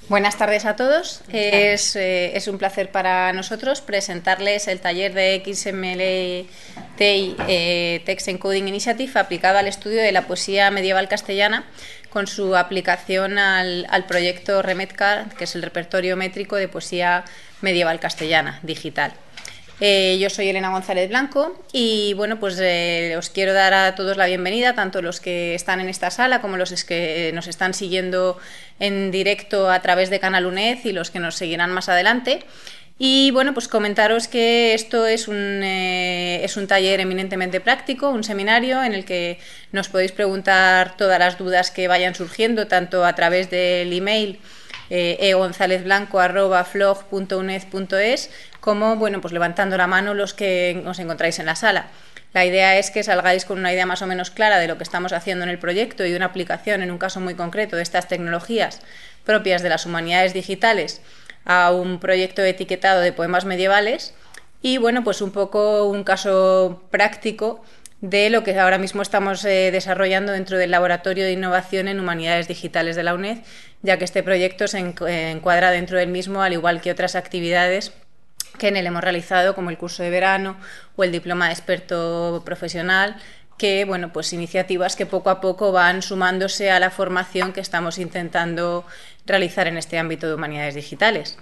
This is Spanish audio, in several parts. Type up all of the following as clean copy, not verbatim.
Buenas tardes a todos. Es un placer para nosotros presentarles el taller de XML Text Encoding Initiative aplicado al estudio de la poesía medieval castellana con su aplicación al proyecto REMETCA, que es el repertorio métrico de poesía medieval castellana digital. Yo soy Elena González Blanco y bueno, pues os quiero dar a todos la bienvenida, tanto los que están en esta sala como los que nos están siguiendo en directo a través de Canal UNED y los que nos seguirán más adelante. Y bueno, pues comentaros que esto es un taller eminentemente práctico, un seminario en el que nos podéis preguntar todas las dudas que vayan surgiendo, tanto a través del email egonzalezblanco@flog.uned.es, como bueno, pues levantando la mano los que os encontráis en la sala. La idea es que salgáis con una idea más o menos clara de lo que estamos haciendo en el proyecto y de una aplicación, en un caso muy concreto, de estas tecnologías propias de las humanidades digitales a un proyecto etiquetado de poemas medievales y bueno, pues un poco un caso práctico de lo que ahora mismo estamos desarrollando dentro del Laboratorio de Innovación en Humanidades Digitales de la UNED, ya que este proyecto se encuadra dentro del mismo, al igual que otras actividades que en él hemos realizado, como el curso de verano o el diploma de experto profesional, que bueno, pues iniciativas que poco a poco van sumándose a la formación que estamos intentando realizar en este ámbito de humanidades digitales.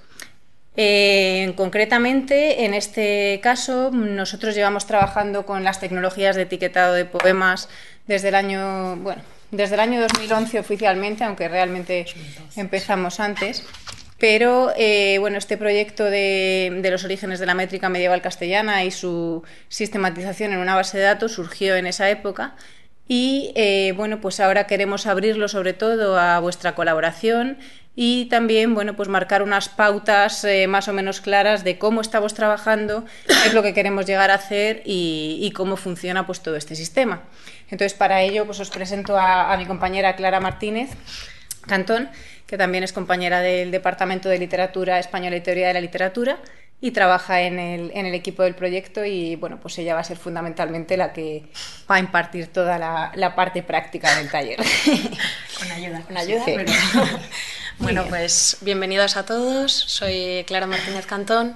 Concretamente, en este caso, nosotros llevamos trabajando con las tecnologías de etiquetado de poemas desde el año 2011 oficialmente, aunque realmente empezamos antes. Pero bueno, este proyecto de los orígenes de la métrica medieval castellana y su sistematización en una base de datos surgió en esa época y bueno, pues ahora queremos abrirlo sobre todo a vuestra colaboración y también bueno, pues marcar unas pautas más o menos claras de cómo estamos trabajando, qué es lo que queremos llegar a hacer y cómo funciona pues todo este sistema. Entonces, para ello pues os presento a mi compañera Clara Martínez Cantón, que también es compañera del Departamento de Literatura Española y Teoría de la Literatura y trabaja en el equipo del proyecto y bueno, pues ella va a ser fundamentalmente la que va a impartir toda la parte práctica del taller. Con ayuda, sí. Pero... Bueno, pues bienvenidos a todos, soy Clara Martínez Cantón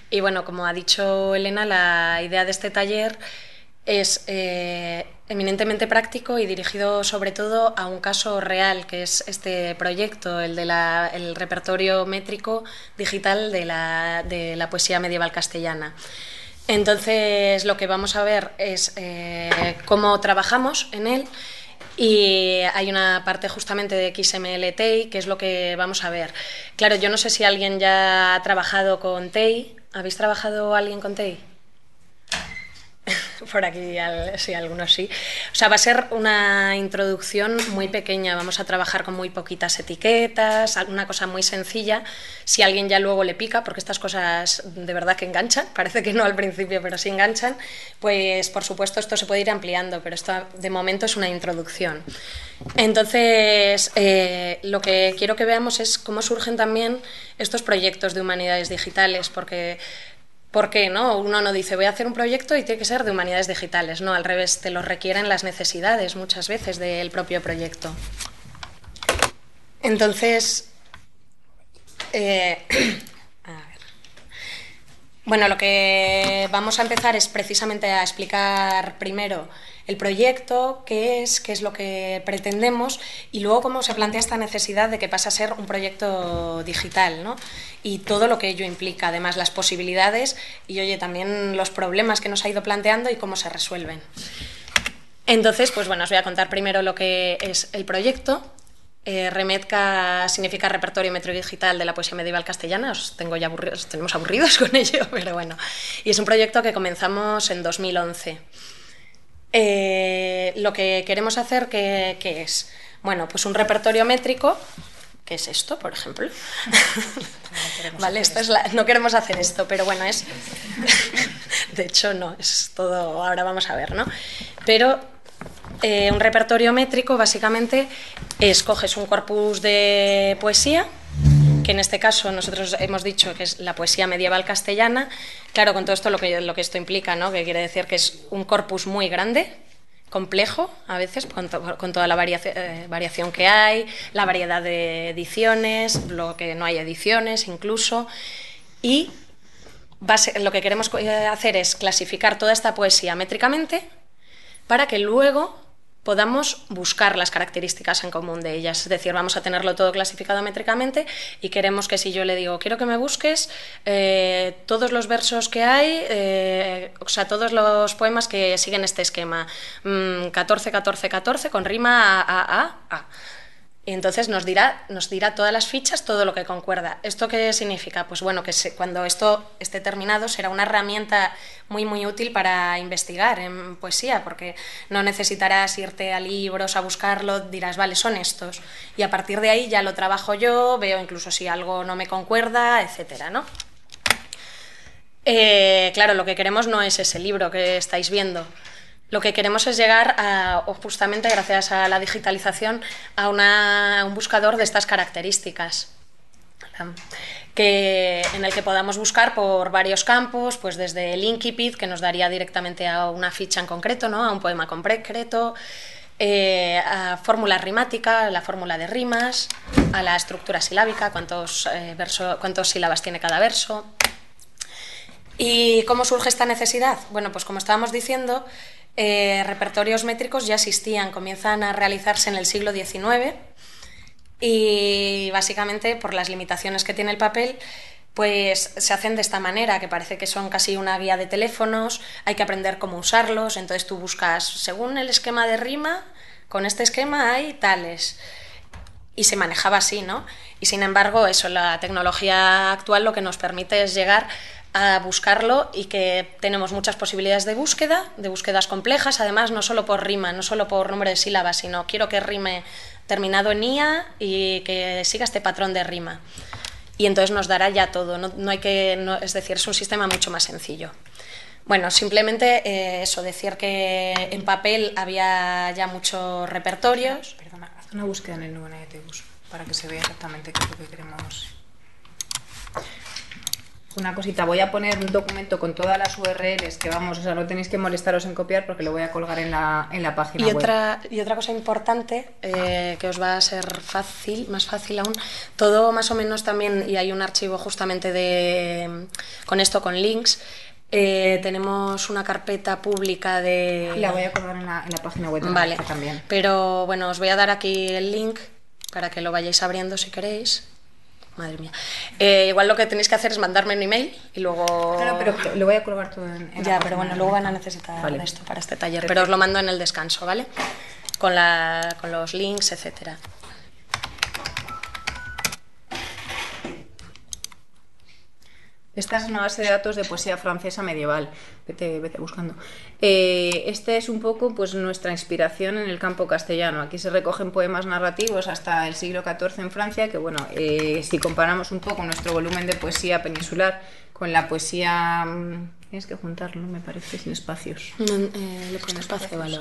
y bueno, como ha dicho Elena, la idea de este taller es eminentemente práctico y dirigido sobre todo a un caso real, que es este proyecto, el el repertorio métrico digital de la poesía medieval castellana. Entonces, lo que vamos a ver es cómo trabajamos en él y hay una parte justamente de XML-TEI, que es lo que vamos a ver. Claro, yo no sé si alguien ya ha trabajado con TEI. ¿Habéis trabajado alguien con TEI? Por aquí sí, algunos sí. O sea, va a ser una introducción muy pequeña, vamos a trabajar con muy poquitas etiquetas, una cosa muy sencilla, si a alguien ya luego le pica, porque estas cosas de verdad que enganchan, parece que no al principio, pero sí enganchan, pues por supuesto esto se puede ir ampliando, pero esto de momento es una introducción. Entonces, lo que quiero que veamos es cómo surgen también estos proyectos de humanidades digitales, porque... ¿Por qué? ¿No? Uno no dice, voy a hacer un proyecto y tiene que ser de humanidades digitales. No, al revés, te lo requieren las necesidades muchas veces del propio proyecto. Entonces, a ver. Bueno, lo que vamos a empezar es precisamente a explicar primero el proyecto, qué es lo que pretendemos y luego cómo se plantea esta necesidad de que pase a ser un proyecto digital, ¿no? Y todo lo que ello implica, además las posibilidades y, oye, también los problemas que nos ha ido planteando y cómo se resuelven. Entonces, pues bueno, os voy a contar primero lo que es el proyecto. REMETCA significa Repertorio Métrico Digital de la Poesía Medieval Castellana. Os tenemos aburridos con ello, pero bueno. Y es un proyecto que comenzamos en 2011. Lo que queremos hacer, ¿qué es? Bueno, pues un repertorio métrico, que es esto, por ejemplo. Vale, no queremos hacer esto, pero bueno, es... De hecho, no, es todo... Ahora vamos a ver, ¿no? Pero un repertorio métrico, básicamente, coges un corpus de poesía, que en este caso nosotros hemos dicho que es la poesía medieval castellana. Claro, con todo esto lo que esto implica, ¿no? Que quiere decir que es un corpus muy grande, complejo a veces con toda la variación que hay, la variedad de ediciones, lo que no hay ediciones incluso, y lo que queremos hacer es clasificar toda esta poesía métricamente para que luego podamos buscar las características en común de ellas. Es decir, vamos a tenerlo todo clasificado métricamente y queremos que si yo le digo, quiero que me busques todos los versos que hay, o sea, todos los poemas que siguen este esquema, 14, 14, 14, con rima a. Y entonces nos dirá todas las fichas, todo lo que concuerda. ¿Esto qué significa? Pues bueno, que cuando esto esté terminado será una herramienta muy, muy útil para investigar en poesía, porque no necesitarás irte a libros a buscarlo, dirás, vale, son estos. Y a partir de ahí ya lo trabajo yo, veo incluso si algo no me concuerda, etcétera, ¿no? Claro, lo que queremos no es ese libro que estáis viendo. Lo que queremos es llegar justamente gracias a la digitalización, a un buscador de estas características, en el que podamos buscar por varios campos, pues desde el incipit, que nos daría directamente a una ficha en concreto, ¿no? A un poema concreto, a fórmula rimática, la fórmula de rimas, a la estructura silábica, cuántas sílabas tiene cada verso. ¿Y cómo surge esta necesidad? Bueno, pues como estábamos diciendo, repertorios métricos ya existían, comienzan a realizarse en el siglo XIX y básicamente por las limitaciones que tiene el papel pues se hacen de esta manera, que parece que son casi una guía de teléfonos, hay que aprender cómo usarlos, entonces tú buscas según el esquema de rima, con este esquema hay tales, y se manejaba así, ¿no? Y sin embargo eso, la tecnología actual lo que nos permite es llegar a buscarlo y que tenemos muchas posibilidades de búsquedas complejas, además no solo por rima, no solo por número de sílabas, sino quiero que rime terminado en IA y que siga este patrón de rima. Y entonces nos dará ya todo, es decir, es un sistema mucho más sencillo. Bueno, simplemente eso, decir que en papel había ya muchos repertorios. Perdona, haz una búsqueda en el nuevo NetBus para que se vea exactamente qué es lo que queremos. Una cosita, voy a poner un documento con todas las URLs que vamos, o sea, no tenéis que molestaros en copiar porque lo voy a colgar en la página web. Y otra cosa importante que os va a ser más fácil aún, todo más o menos también, y hay un archivo justamente con esto, con links, tenemos una carpeta pública de... La voy a colgar en la página web vale, también. Pero bueno, os voy a dar aquí el link para que lo vayáis abriendo si queréis. Madre mía. Igual lo que tenéis que hacer es mandarme un email y luego... Claro, pero lo voy a colgar todo en ya, pero bueno, luego van a necesitar esto para este taller. Perfecto. Pero os lo mando en el descanso, ¿vale? Con los links, etcétera. Esta es una base de datos de poesía francesa medieval. Vete buscando. Este es un poco pues nuestra inspiración en el campo castellano. Aquí se recogen poemas narrativos hasta el siglo XIV en Francia, que bueno, si comparamos un poco nuestro volumen de poesía peninsular con la poesía... Tienes que juntarlo, me parece, sin espacios. Con espacio, vale.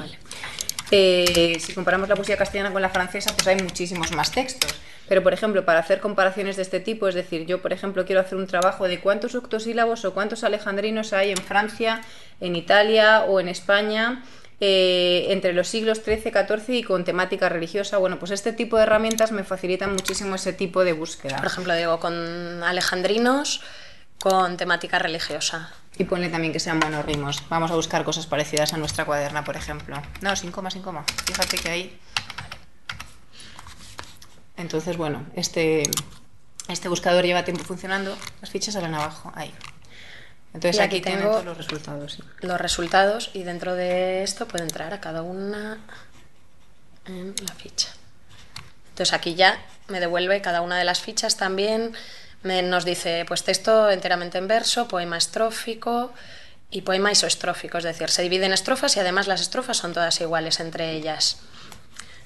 Si comparamos la poesía castellana con la francesa, pues hay muchísimos más textos. Pero, por ejemplo, para hacer comparaciones de este tipo, es decir, yo, por ejemplo, quiero hacer un trabajo de cuántos octosílabos o cuántos alejandrinos hay en Francia, en Italia o en España entre los siglos XIII, XIV y con temática religiosa. Bueno, pues este tipo de herramientas me facilitan muchísimo ese tipo de búsqueda. Por ejemplo, digo, con alejandrinos con temática religiosa. Y ponle también que sean monorrimos. Vamos a buscar cosas parecidas a nuestra cuaderna, por ejemplo. No, sin coma. Fíjate que ahí... Entonces, bueno, este buscador lleva tiempo funcionando. Las fichas salen abajo, ahí. Entonces aquí tengo todos los resultados. Sí. Los resultados, y dentro de esto puede entrar a cada una en la ficha. Entonces aquí ya me devuelve cada una de las fichas también. Nos dice, pues texto enteramente en verso, poema estrófico y poema isoestrófico. Es decir, se divide en estrofas y además las estrofas son todas iguales entre ellas.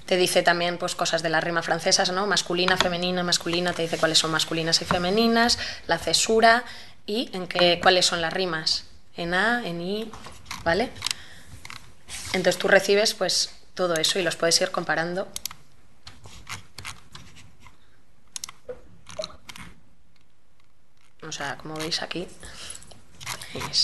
Te dice también pues cosas de la rima francesas, ¿no? Masculina, femenina, masculina, te dice cuáles son masculinas y femeninas, la cesura y cuáles son las rimas, en A, en I, ¿vale? Entonces tú recibes pues todo eso y los puedes ir comparando. O sea, como veis aquí,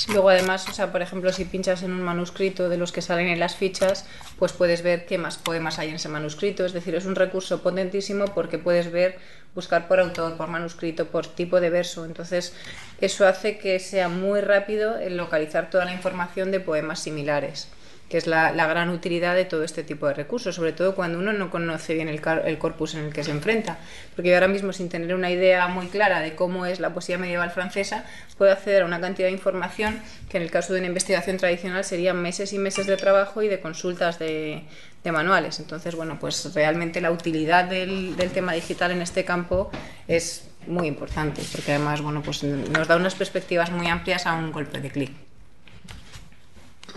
Luego además, o sea, por ejemplo, si pinchas en un manuscrito de los que salen en las fichas, pues puedes ver qué más poemas hay en ese manuscrito. Es decir, es un recurso potentísimo porque puedes ver, buscar por autor, por manuscrito, por tipo de verso. Entonces, eso hace que sea muy rápido el localizar toda la información de poemas similares, que es la gran utilidad de todo este tipo de recursos, sobre todo cuando uno no conoce bien el corpus en el que se enfrenta. Porque yo ahora mismo, sin tener una idea muy clara de cómo es la poesía medieval francesa, puedo acceder a una cantidad de información que en el caso de una investigación tradicional serían meses y meses de trabajo y de consultas de manuales. Entonces, bueno, pues realmente la utilidad del tema digital en este campo es muy importante, porque además, bueno, pues nos da unas perspectivas muy amplias a un golpe de clic.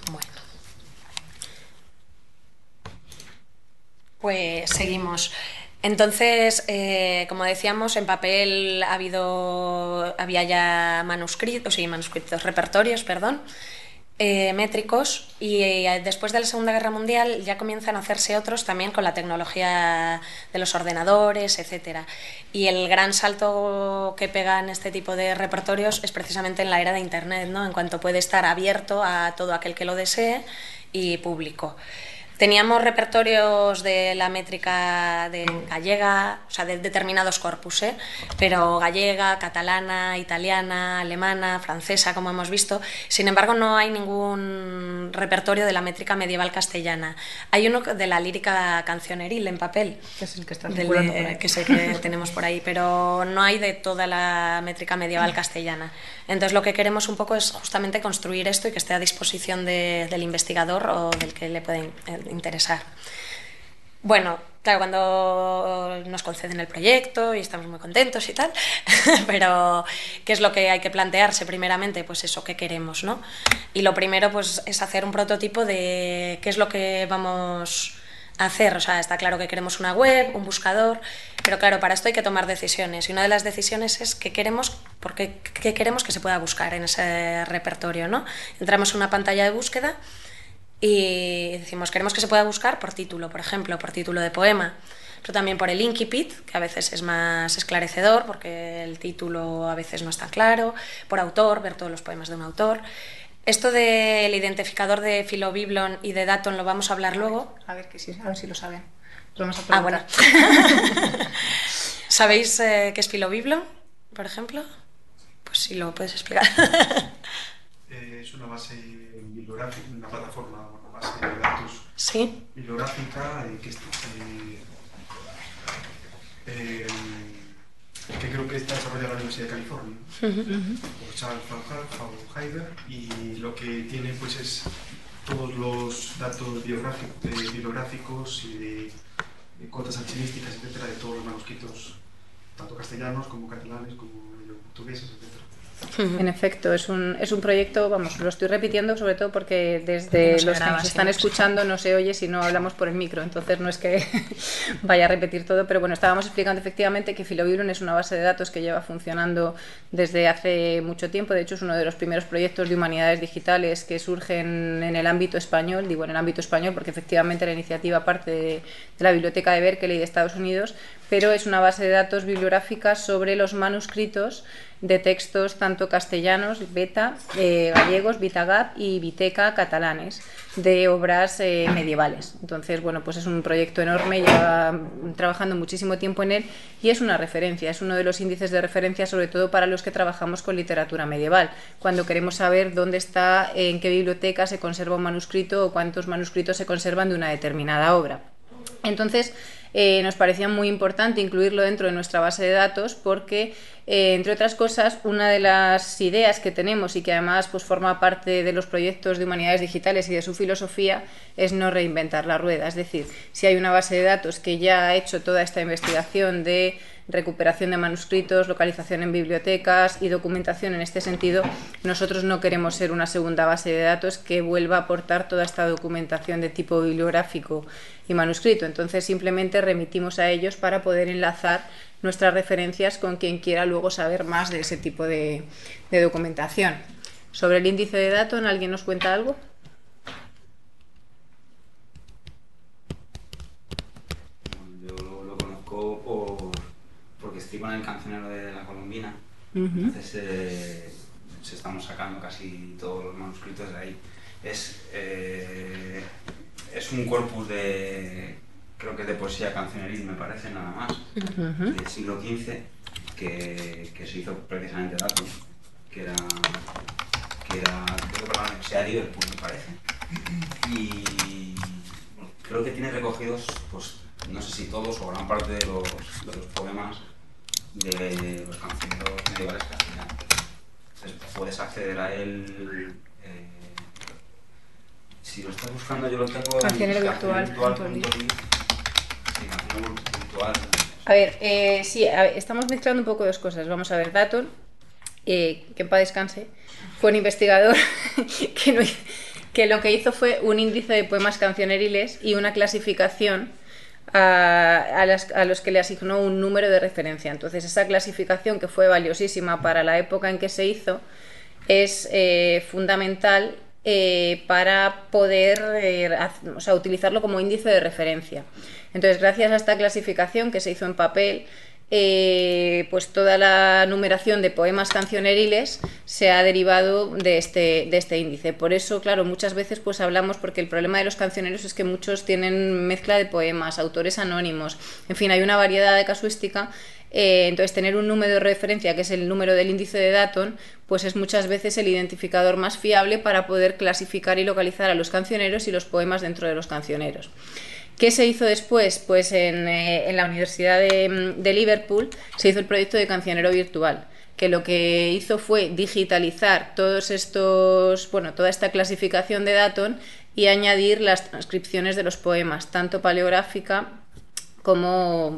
Bueno, pues seguimos. Entonces, como decíamos, en papel había ya repertorios, perdón, métricos, y después de la Segunda Guerra Mundial ya comienzan a hacerse otros también con la tecnología de los ordenadores, etcétera. Y el gran salto que pegan este tipo de repertorios es precisamente en la era de Internet, ¿no? En cuanto puede estar abierto a todo aquel que lo desee y público. Teníamos repertorios de la métrica de gallega, o sea, de determinados corpus, pero gallega, catalana, italiana, alemana, francesa, como hemos visto. Sin embargo, no hay ningún repertorio de la métrica medieval castellana. Hay uno de la lírica cancioneril en papel, que es el que está circulando por ahí, que sé que tenemos por ahí, pero no hay de toda la métrica medieval castellana. Entonces, lo que queremos un poco es justamente construir esto y que esté a disposición del investigador o del que le puede interesar. Bueno, claro, cuando nos conceden el proyecto y estamos muy contentos y tal, pero ¿qué es lo que hay que plantearse primeramente? Pues eso, ¿qué queremos, no? Y lo primero, pues, es hacer un prototipo de qué es lo que vamos a hacer. O sea, está claro que queremos una web, un buscador, pero claro, para esto hay que tomar decisiones, y una de las decisiones es qué queremos que se pueda buscar en ese repertorio, ¿no? Entramos en una pantalla de búsqueda y decimos, queremos que se pueda buscar por título, por ejemplo, por título de poema, pero también por el incipit, que a veces es más esclarecedor porque el título a veces no es tan claro, por autor, ver todos los poemas de un autor. Esto del identificador de Philobiblon y de Daton lo vamos a hablar luego. A ver si lo saben. Vamos a Bueno. preguntar. ¿Sabéis qué es Philobiblon, por ejemplo? Pues si lo puedes explicar. Es una base bibliográfica, una plataforma, una base de datos bibliográfica que creo que está desarrollada en la Universidad de California por Charles Faulhaber, y lo que tiene pues es todos los datos bibliográficos y de cotas archivísticas, etcétera, de todos los manuscritos, tanto castellanos como catalanes como portugueses, etcétera. En efecto, es un proyecto, vamos, lo estoy repitiendo sobre todo porque desde los que nos están escuchando no se oye si no hablamos por el micro, entonces no es que vaya a repetir todo, pero bueno, estábamos explicando efectivamente que Philobiblon es una base de datos que lleva funcionando desde hace mucho tiempo. De hecho, es uno de los primeros proyectos de humanidades digitales que surgen en el ámbito español. Digo en el ámbito español porque efectivamente la iniciativa parte de la Biblioteca de Berkeley de Estados Unidos, pero es una base de datos bibliográfica sobre los manuscritos de textos tanto castellanos, beta, gallegos, Vitagap, y Viteca, catalanes, de obras medievales. Entonces, bueno, pues es un proyecto enorme, lleva trabajando muchísimo tiempo en él y es una referencia, es uno de los índices de referencia, sobre todo para los que trabajamos con literatura medieval, cuando queremos saber dónde está, en qué biblioteca se conserva un manuscrito o cuántos manuscritos se conservan de una determinada obra. Entonces, nos parecía muy importante incluirlo dentro de nuestra base de datos porque, entre otras cosas, una de las ideas que tenemos y que además pues, forma parte de los proyectos de humanidades digitales y de su filosofía es no reinventar la rueda. Es decir, si hay una base de datos que ya ha hecho toda esta investigación de recuperación de manuscritos, localización en bibliotecas y documentación en este sentido, nosotros no queremos ser una segunda base de datos que vuelva a aportar toda esta documentación de tipo bibliográfico y manuscrito. Entonces simplemente remitimos a ellos para poder enlazar nuestras referencias con quien quiera luego saber más de ese tipo de documentación. Sobre el índice de Daton, ¿alguien nos cuenta algo? Yo lo conozco porque estoy con el cancionero de la Colombina. Entonces estamos sacando casi todos los manuscritos de ahí. Es un corpus creo que de poesía cancioneril, me parece, nada más, del siglo XV, que se hizo precisamente Datton, que era creo que para la Universidad de Liverpool, me parece. Y creo que tiene recogidos, pues, no sé si todos o gran parte de los poemas de los cancioneros medievales castellanos. Entonces puedes acceder a él. Si lo estás buscando, yo lo tengo. Cancionero virtual. Sí, cancionero virtual. A ver, estamos mezclando un poco dos cosas. Vamos a ver, Datton, que en paz descanse, fue un investigador que lo que hizo fue un índice de poemas cancioneriles y una clasificación a los que le asignó un número de referencia. Entonces, esa clasificación, que fue valiosísima para la época en que se hizo, es fundamental para poder utilizarlo como índice de referencia. Entonces, gracias a esta clasificación que se hizo en papel, pues toda la numeración de poemas cancioneriles se ha derivado de este índice. Por eso, claro, muchas veces pues hablamos, porque el problema de los cancioneros es que muchos tienen mezcla de poemas, autores anónimos, en fin, hay una variedad de casuística. Entonces, tener un número de referencia, que es el número del índice de Datton, pues es muchas veces el identificador más fiable para poder clasificar y localizar a los cancioneros y los poemas dentro de los cancioneros. ¿Qué se hizo después? Pues en la Universidad de Liverpool se hizo el proyecto de Cancionero Virtual, que lo que hizo fue digitalizar toda esta clasificación de Datton y añadir las transcripciones de los poemas, tanto paleográfica como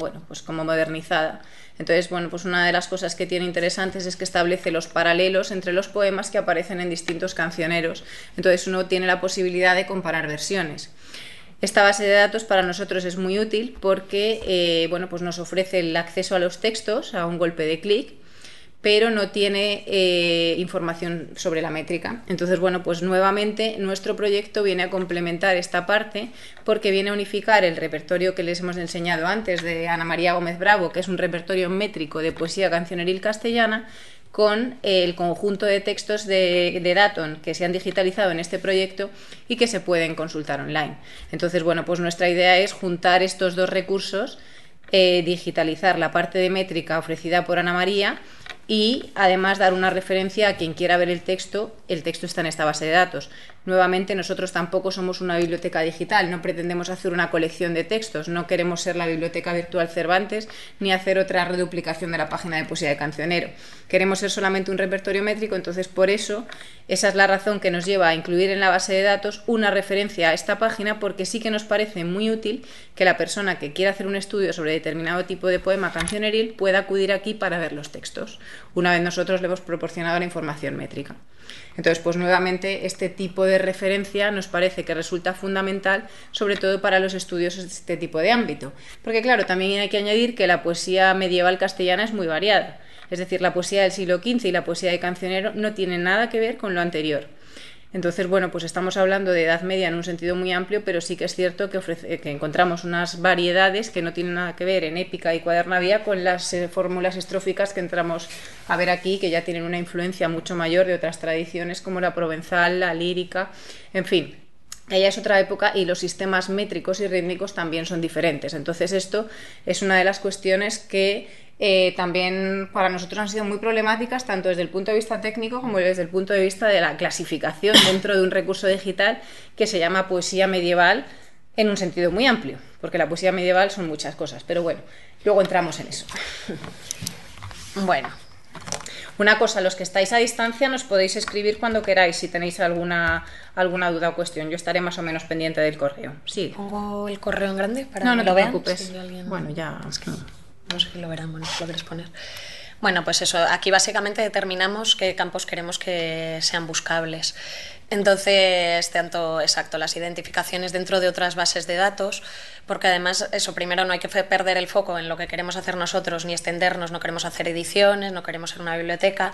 modernizada. Entonces, pues una de las cosas que tiene interesantes es que establece los paralelos entre los poemas que aparecen en distintos cancioneros. Entonces, uno tiene la posibilidad de comparar versiones. Esta base de datos para nosotros es muy útil porque pues nos ofrece el acceso a los textos a un golpe de clic, pero no tiene información sobre la métrica. Entonces, pues nuevamente nuestro proyecto viene a complementar esta parte, porque viene a unificar el repertorio que les hemos enseñado antes de Ana María Gómez Bravo, que es un repertorio métrico de poesía cancioneril castellana, con el conjunto de textos de Datton que se han digitalizado en este proyecto y que se pueden consultar online. Entonces, pues nuestra idea es juntar estos dos recursos, digitalizar la parte de métrica ofrecida por Ana María y además dar una referencia a quien quiera ver el texto está en esta base de datos. Nuevamente, nosotros tampoco somos una biblioteca digital, no pretendemos hacer una colección de textos, no queremos ser la biblioteca virtual Cervantes ni hacer otra reduplicación de la página de poesía de cancionero. Queremos ser solamente un repertorio métrico, entonces por eso esa es la razón que nos lleva a incluir en la base de datos una referencia a esta página, porque sí que nos parece muy útil que la persona que quiera hacer un estudio sobre determinado tipo de poema cancioneril pueda acudir aquí para ver los textos, una vez nosotros le hemos proporcionado la información métrica. Entonces, pues nuevamente este tipo de referencia nos parece que resulta fundamental, sobre todo para los estudios de este tipo de ámbito, porque claro, también hay que añadir que la poesía medieval castellana es muy variada, es decir, la poesía del siglo XV y la poesía de cancionero no tienen nada que ver con lo anterior. Entonces, pues estamos hablando de Edad Media en un sentido muy amplio, pero sí que es cierto que encontramos unas variedades que no tienen nada que ver en épica y cuadernavía con las fórmulas estróficas que entramos a ver aquí, que ya tienen una influencia mucho mayor de otras tradiciones como la provenzal, la lírica, en fin. Ella es otra época y los sistemas métricos y rítmicos también son diferentes. Entonces, esto es una de las cuestiones que también para nosotros han sido muy problemáticas, tanto desde el punto de vista técnico como desde el punto de vista de la clasificación dentro de un recurso digital que se llama poesía medieval en un sentido muy amplio, porque la poesía medieval son muchas cosas, pero bueno, luego entramos en eso. Bueno, una cosa, los que estáis a distancia nos podéis escribir cuando queráis si tenéis alguna duda o cuestión. Yo estaré más o menos pendiente del correo. Sí. ¿Pongo el correo en grande para no que lo vean? No te preocupes. Si alguien... Bueno, ya... Es que no sé si lo verán, bueno, lo quieres poner. Bueno, pues eso, aquí básicamente determinamos qué campos queremos que sean buscables. Entonces, tanto, exacto, las identificaciones dentro de otras bases de datos, porque además, eso, primero no hay que perder el foco en lo que queremos hacer nosotros, ni extendernos, no queremos hacer ediciones, no queremos ser una biblioteca,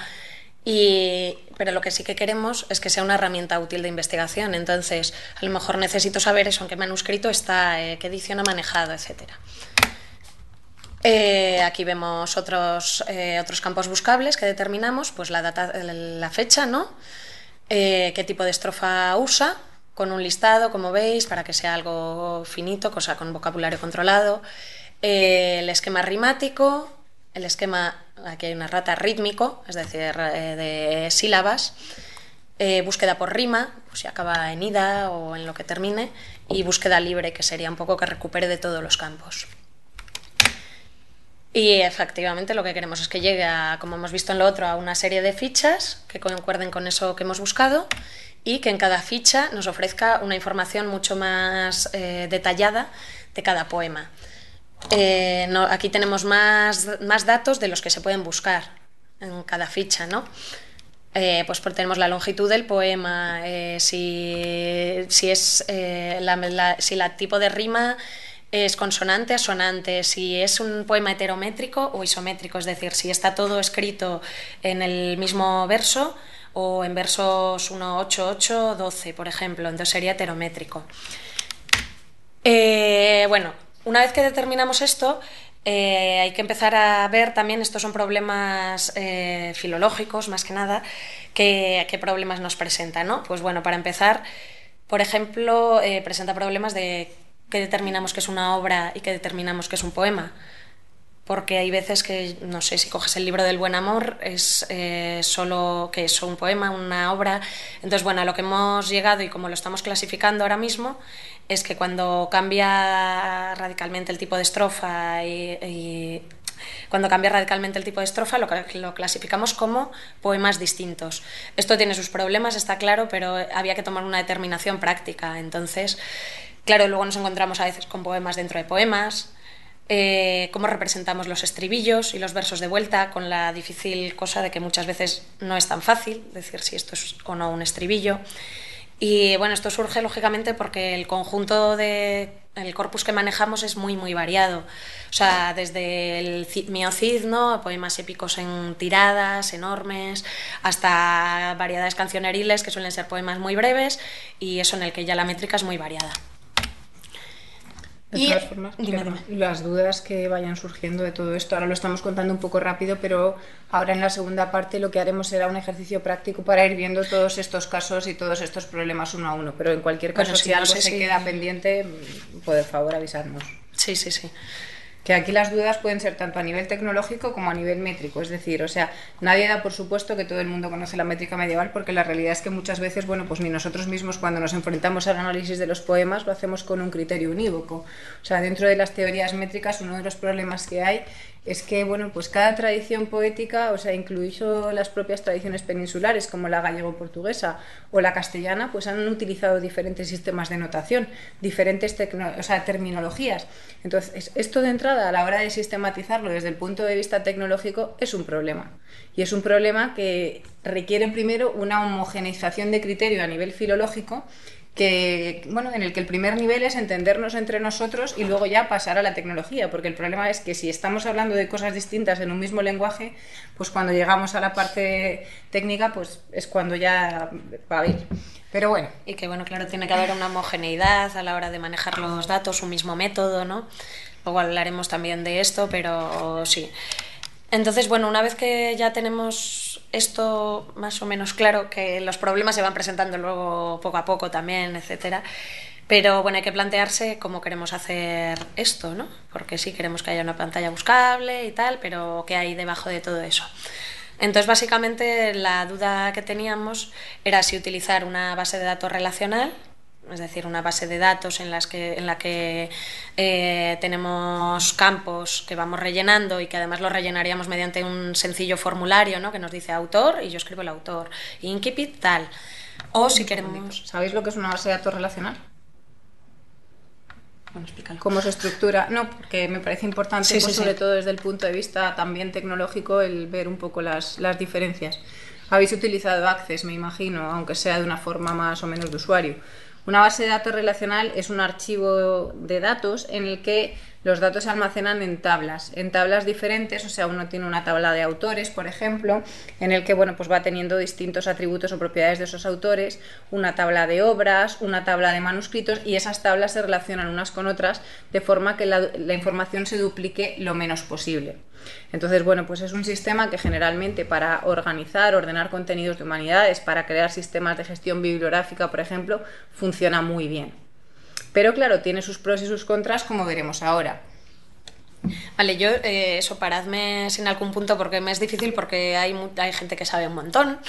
pero lo que sí que queremos es que sea una herramienta útil de investigación. Entonces, a lo mejor necesito saber eso, en qué manuscrito está, qué edición ha manejado, etcétera. Aquí vemos otros campos buscables que determinamos, pues la fecha, ¿no? Qué tipo de estrofa usa, con un listado, como veis, para que sea algo finito, cosa con vocabulario controlado. El esquema rimático, el esquema, aquí hay una rata, rítmico, es decir, de sílabas. Búsqueda por rima, pues si acaba en ida o en lo que termine, y búsqueda libre, que sería un poco que recupere de todos los campos. Y efectivamente lo que queremos es que llegue, como hemos visto en lo otro, a una serie de fichas que concuerden con eso que hemos buscado y que en cada ficha nos ofrezca una información mucho más detallada de cada poema. Aquí tenemos más datos de los que se pueden buscar en cada ficha, ¿no? Pues tenemos la longitud del poema, si la tipo de rima es consonante, asonante, si es un poema heterométrico o isométrico, es decir, si está todo escrito en el mismo verso o en versos 1, 8, 8, 12, por ejemplo, entonces sería heterométrico. Bueno, una vez que determinamos esto, hay que empezar a ver también, estos son problemas filológicos más que nada, qué problemas nos presentan, ¿no? Pues bueno, para empezar, por ejemplo, presenta problemas de qué determinamos que es una obra y qué determinamos que es un poema. Porque hay veces que, no sé, si coges el libro del Buen Amor, es solo que es un poema, una obra. Entonces, bueno, a lo que hemos llegado y como lo estamos clasificando ahora mismo, es que cuando cambia radicalmente el tipo de estrofa cuando cambia radicalmente el tipo de estrofa lo clasificamos como poemas distintos. Esto tiene sus problemas, está claro, pero había que tomar una determinación práctica. Entonces, claro, luego nos encontramos a veces con poemas dentro de poemas, cómo representamos los estribillos y los versos de vuelta, con la difícil cosa de que muchas veces no es tan fácil decir si esto es o no un estribillo. Y bueno, esto surge lógicamente porque el conjunto el corpus que manejamos es muy muy variado, o sea, desde el miocid, poemas épicos en tiradas enormes, hasta variedades cancioneriles que suelen ser poemas muy breves, y eso en el que ya la métrica es muy variada. De todas formas, dime. Las dudas que vayan surgiendo de todo esto, ahora lo estamos contando un poco rápido, pero ahora en la segunda parte lo que haremos será un ejercicio práctico para ir viendo todos estos casos y todos estos problemas uno a uno, pero en cualquier caso, bueno, si algo se queda pendiente, por favor avisarnos. Sí, sí, sí. Que aquí las dudas pueden ser tanto a nivel tecnológico como a nivel métrico, es decir, o sea, nadie da por supuesto que todo el mundo conoce la métrica medieval, porque la realidad es que muchas veces, bueno, pues ni nosotros mismos cuando nos enfrentamos al análisis de los poemas lo hacemos con un criterio unívoco. O sea, dentro de las teorías métricas uno de los problemas que hay es que, bueno, pues cada tradición poética, o sea, incluso las propias tradiciones peninsulares como la gallego-portuguesa o la castellana, pues han utilizado diferentes sistemas de notación, diferentes terminologías. Entonces, esto de entrada, a la hora de sistematizarlo desde el punto de vista tecnológico, es un problema. Y es un problema que requiere primero una homogeneización de criterio a nivel filológico, en el que el primer nivel es entendernos entre nosotros y luego ya pasar a la tecnología, porque el problema es que si estamos hablando de cosas distintas en un mismo lenguaje, pues cuando llegamos a la parte técnica, pues es cuando ya va a ir. Pero bueno. Y que bueno, claro, tiene que haber una homogeneidad a la hora de manejar los datos, un mismo método, ¿no? Luego hablaremos también de esto, pero sí. Entonces, bueno, una vez que ya tenemos esto más o menos claro, que los problemas se van presentando luego poco a poco también, etcétera, pero bueno, hay que plantearse cómo queremos hacer esto, ¿no? Porque sí, queremos que haya una pantalla buscable y tal, pero ¿qué hay debajo de todo eso? Entonces, básicamente, la duda que teníamos era si utilizar una base de datos relacional, es decir, una base de datos en la que tenemos campos que vamos rellenando y que además lo rellenaríamos mediante un sencillo formulario, ¿no? Que nos dice autor y yo escribo el autor, incipit tal. O si queremos... ¿Sabéis lo que es una base de datos relacional? Bueno, explícalo. ¿Cómo se estructura? No, porque me parece importante, sí, sobre todo desde el punto de vista también tecnológico, el ver un poco las diferencias. Habéis utilizado Access, me imagino, aunque sea de una forma más o menos de usuario. Una base de datos relacional es un archivo de datos en el que los datos se almacenan en tablas diferentes, o sea, uno tiene una tabla de autores, por ejemplo, en el que bueno, pues va teniendo distintos atributos o propiedades de esos autores, una tabla de obras, una tabla de manuscritos, y esas tablas se relacionan unas con otras de forma que la información se duplique lo menos posible. Entonces, bueno, pues es un sistema que generalmente para organizar, ordenar contenidos de humanidades, para crear sistemas de gestión bibliográfica, por ejemplo, funciona muy bien. Pero claro, tiene sus pros y sus contras, como veremos ahora. Vale, yo eso, paradme sin algún punto porque me es difícil, porque hay gente que sabe un montón,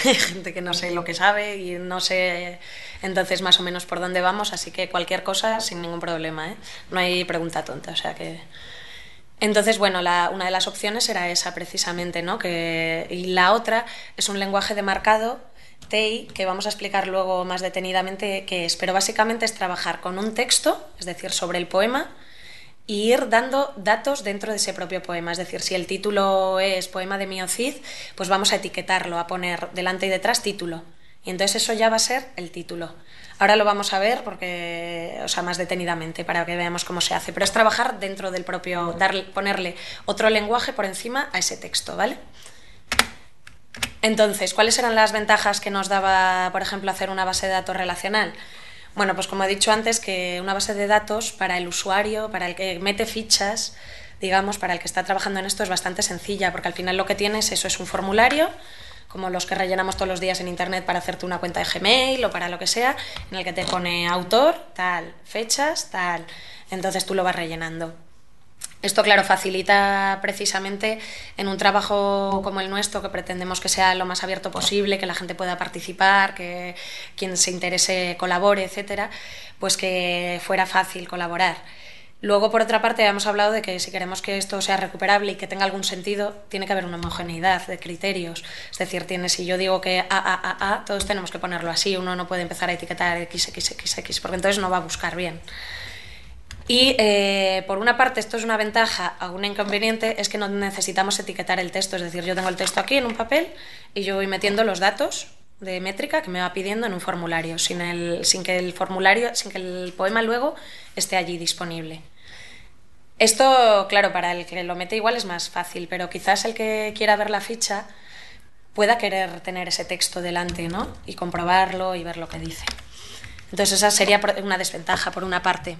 hay gente que no sé lo que sabe y no sé entonces más o menos por dónde vamos, así que cualquier cosa sin ningún problema, ¿eh? No hay pregunta tonta, o sea que... Entonces, bueno, una de las opciones era esa precisamente, ¿no? Y la otra es un lenguaje de marcado, TEI, que vamos a explicar luego más detenidamente qué es, pero básicamente es trabajar con un texto, es decir, sobre el poema, y ir dando datos dentro de ese propio poema. Es decir, si el título es Poema de Mio Cid, pues vamos a etiquetarlo, a poner delante y detrás título. Y entonces eso ya va a ser el título. Ahora lo vamos a ver porque, o sea, más detenidamente para que veamos cómo se hace. Pero es trabajar dentro del propio, ponerle otro lenguaje por encima a ese texto, ¿vale? Entonces, ¿cuáles eran las ventajas que nos daba, por ejemplo, hacer una base de datos relacional? Bueno, pues como he dicho antes, que una base de datos para el usuario, para el que mete fichas, digamos, para el que está trabajando en esto es bastante sencilla, porque al final lo que tienes, eso es un formulario, como los que rellenamos todos los días en internet para hacerte una cuenta de Gmail o para lo que sea, en el que te pone autor, tal, fechas, tal, entonces tú lo vas rellenando. Esto, claro, facilita precisamente en un trabajo como el nuestro, que pretendemos que sea lo más abierto posible, que la gente pueda participar, que quien se interese colabore, etcétera, pues que fuera fácil colaborar. Luego, por otra parte, hemos hablado de que si queremos que esto sea recuperable y que tenga algún sentido, tiene que haber una homogeneidad de criterios. Es decir, si yo digo que A, todos tenemos que ponerlo así, uno no puede empezar a etiquetar XXXX, porque entonces no va a buscar bien. Y por una parte esto es una ventaja, a un inconveniente es que no necesitamos etiquetar el texto, es decir, yo tengo el texto aquí en un papel y yo voy metiendo los datos de métrica que me va pidiendo en un formulario, sin que el poema luego esté allí disponible. Esto, claro, para el que lo mete igual es más fácil, pero quizás el que quiera ver la ficha pueda querer tener ese texto delante, ¿no? Y comprobarlo y ver lo que dice. Entonces esa sería una desventaja por una parte.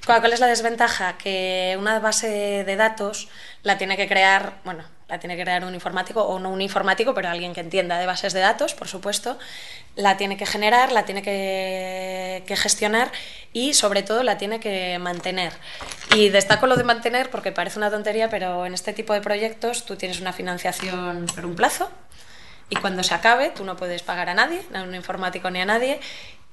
¿Cuál es la desventaja? Que una base de datos la tiene que crear, un informático, o no un informático, pero alguien que entienda de bases de datos, por supuesto, la tiene que generar, la tiene que gestionar y sobre todo la tiene que mantener. Y destaco lo de mantener porque parece una tontería, pero en este tipo de proyectos tú tienes una financiación por un plazo y cuando se acabe tú no puedes pagar a nadie, a un informático ni a nadie,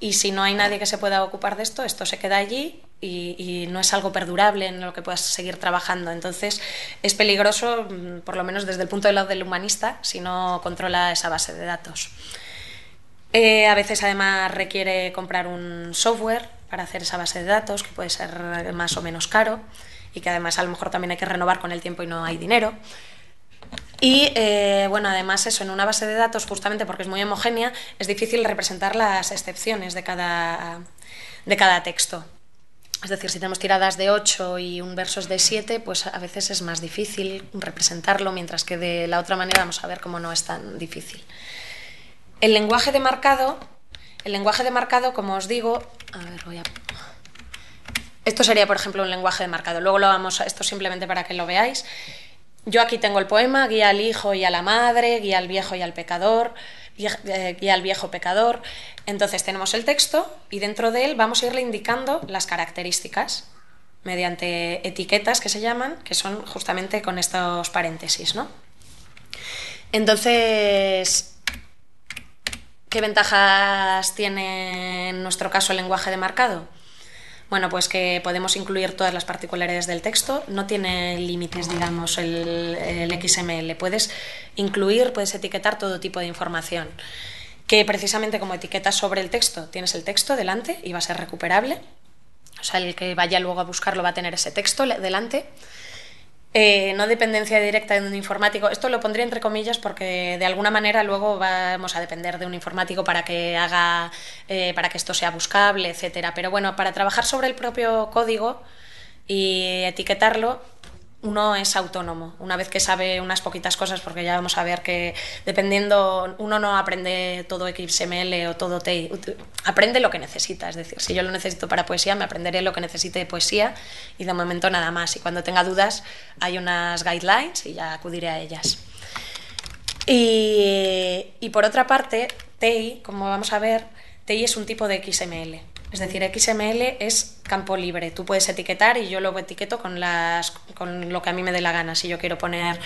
y si no hay nadie que se pueda ocupar de esto, esto se queda allí y no es algo perdurable en lo que puedas seguir trabajando. Entonces es peligroso, por lo menos desde el punto de vista del humanista, si no controla esa base de datos. A veces además requiere comprar un software para hacer esa base de datos, que puede ser más o menos caro y que además a lo mejor también hay que renovar con el tiempo y no hay dinero. Y además eso, en una base de datos, justamente porque es muy homogénea, es difícil representar las excepciones de cada texto. Es decir, si tenemos tiradas de 8 y un verso es de 7, pues a veces es más difícil representarlo, mientras que de la otra manera vamos a ver cómo no es tan difícil. El lenguaje de marcado, como os digo, esto sería, por ejemplo, un lenguaje de marcado. Luego esto simplemente para que lo veáis. Yo aquí tengo el poema, guía al hijo y a la madre, guía al viejo y al pecador, guía al viejo pecador. Entonces tenemos el texto y dentro de él vamos a irle indicando las características mediante etiquetas que se llaman, que son justamente con estos paréntesis, ¿no? Entonces, ¿qué ventajas tiene en nuestro caso el lenguaje de marcado? Bueno, pues que podemos incluir todas las particularidades del texto, no tiene límites, digamos, el XML. Puedes incluir, puedes etiquetar todo tipo de información. Que precisamente como etiquetas sobre el texto, tienes el texto delante y va a ser recuperable. O sea, el que vaya luego a buscarlo va a tener ese texto delante. No dependencia directa de un informático. Esto lo pondría entre comillas porque de alguna manera luego vamos a depender de un informático para que esto sea buscable, etcétera. Pero bueno, para trabajar sobre el propio código y etiquetarlo, uno es autónomo, una vez que sabe unas poquitas cosas, porque ya vamos a ver que dependiendo, uno no aprende todo XML o todo TEI, aprende lo que necesita, es decir, si yo lo necesito para poesía, me aprenderé lo que necesite de poesía y de momento nada más, y cuando tenga dudas hay unas guidelines y ya acudiré a ellas. Y por otra parte, TEI, como vamos a ver, TEI es un tipo de XML. Es decir, XML es campo libre. Tú puedes etiquetar y yo lo etiqueto con lo que a mí me dé la gana. Si yo quiero poner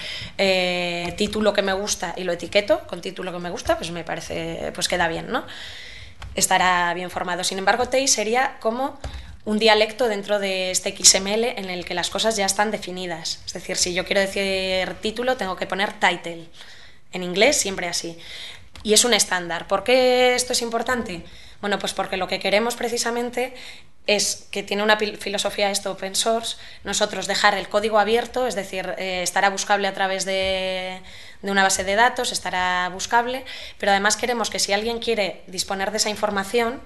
título que me gusta y lo etiqueto con título que me gusta, pues me parece, pues queda bien, ¿no? Estará bien formado. Sin embargo, TEI sería como un dialecto dentro de este XML en el que las cosas ya están definidas. Es decir, si yo quiero decir título, tengo que poner title. En inglés siempre así. Y es un estándar. ¿Por qué esto es importante? Bueno, pues porque lo que queremos precisamente es que tiene una filosofía esto open source, nosotros dejar el código abierto, es decir, estará buscable a través de una base de datos, estará buscable, pero además queremos que si alguien quiere disponer de esa información,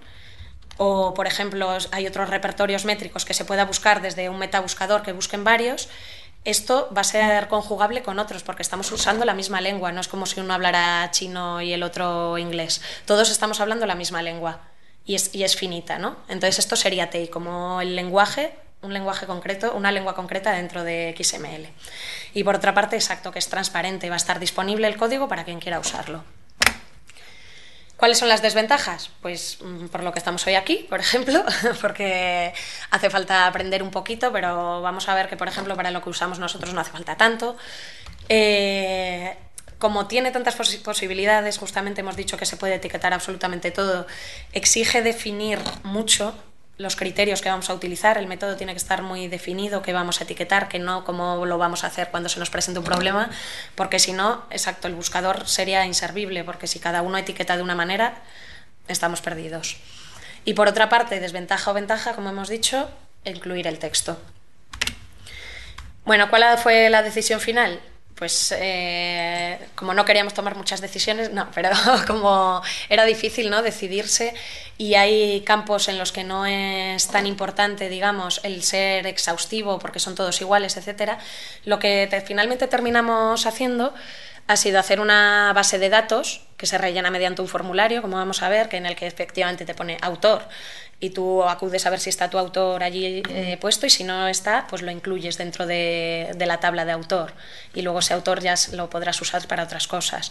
o por ejemplo hay otros repertorios métricos que se pueda buscar desde un metabuscador que busquen varios, esto va a ser conjugable con otros porque estamos usando la misma lengua, no es como si uno hablara chino y el otro inglés. Todos estamos hablando la misma lengua y es finita, ¿no? Entonces esto sería TEI, como el lenguaje, un lenguaje concreto, una lengua concreta dentro de XML. Y por otra parte, exacto, que es transparente, va a estar disponible el código para quien quiera usarlo. ¿Cuáles son las desventajas? Pues por lo que estamos hoy aquí, por ejemplo, porque hace falta aprender un poquito, pero vamos a ver que, por ejemplo, para lo que usamos nosotros no hace falta tanto. Como tiene tantas posibilidades, justamente hemos dicho que se puede etiquetar absolutamente todo, exige definir mucho los criterios que vamos a utilizar, el método tiene que estar muy definido, qué vamos a etiquetar, que no cómo lo vamos a hacer cuando se nos presente un problema, porque si no, exacto, el buscador sería inservible, porque si cada uno etiqueta de una manera, estamos perdidos. Y por otra parte, desventaja o ventaja, como hemos dicho, incluir el texto. Bueno, ¿cuál fue la decisión final? Pues como no queríamos tomar muchas decisiones, no, pero como era difícil, ¿no?, decidirse, y hay campos en los que no es tan importante, digamos, el ser exhaustivo porque son todos iguales, etcétera, lo que finalmente terminamos haciendo ha sido hacer una base de datos que se rellena mediante un formulario, como vamos a ver, que en el que efectivamente te pone autor, y tú acudes a ver si está tu autor allí puesto, y si no está, pues lo incluyes dentro de la tabla de autor, y luego ese autor ya lo podrás usar para otras cosas.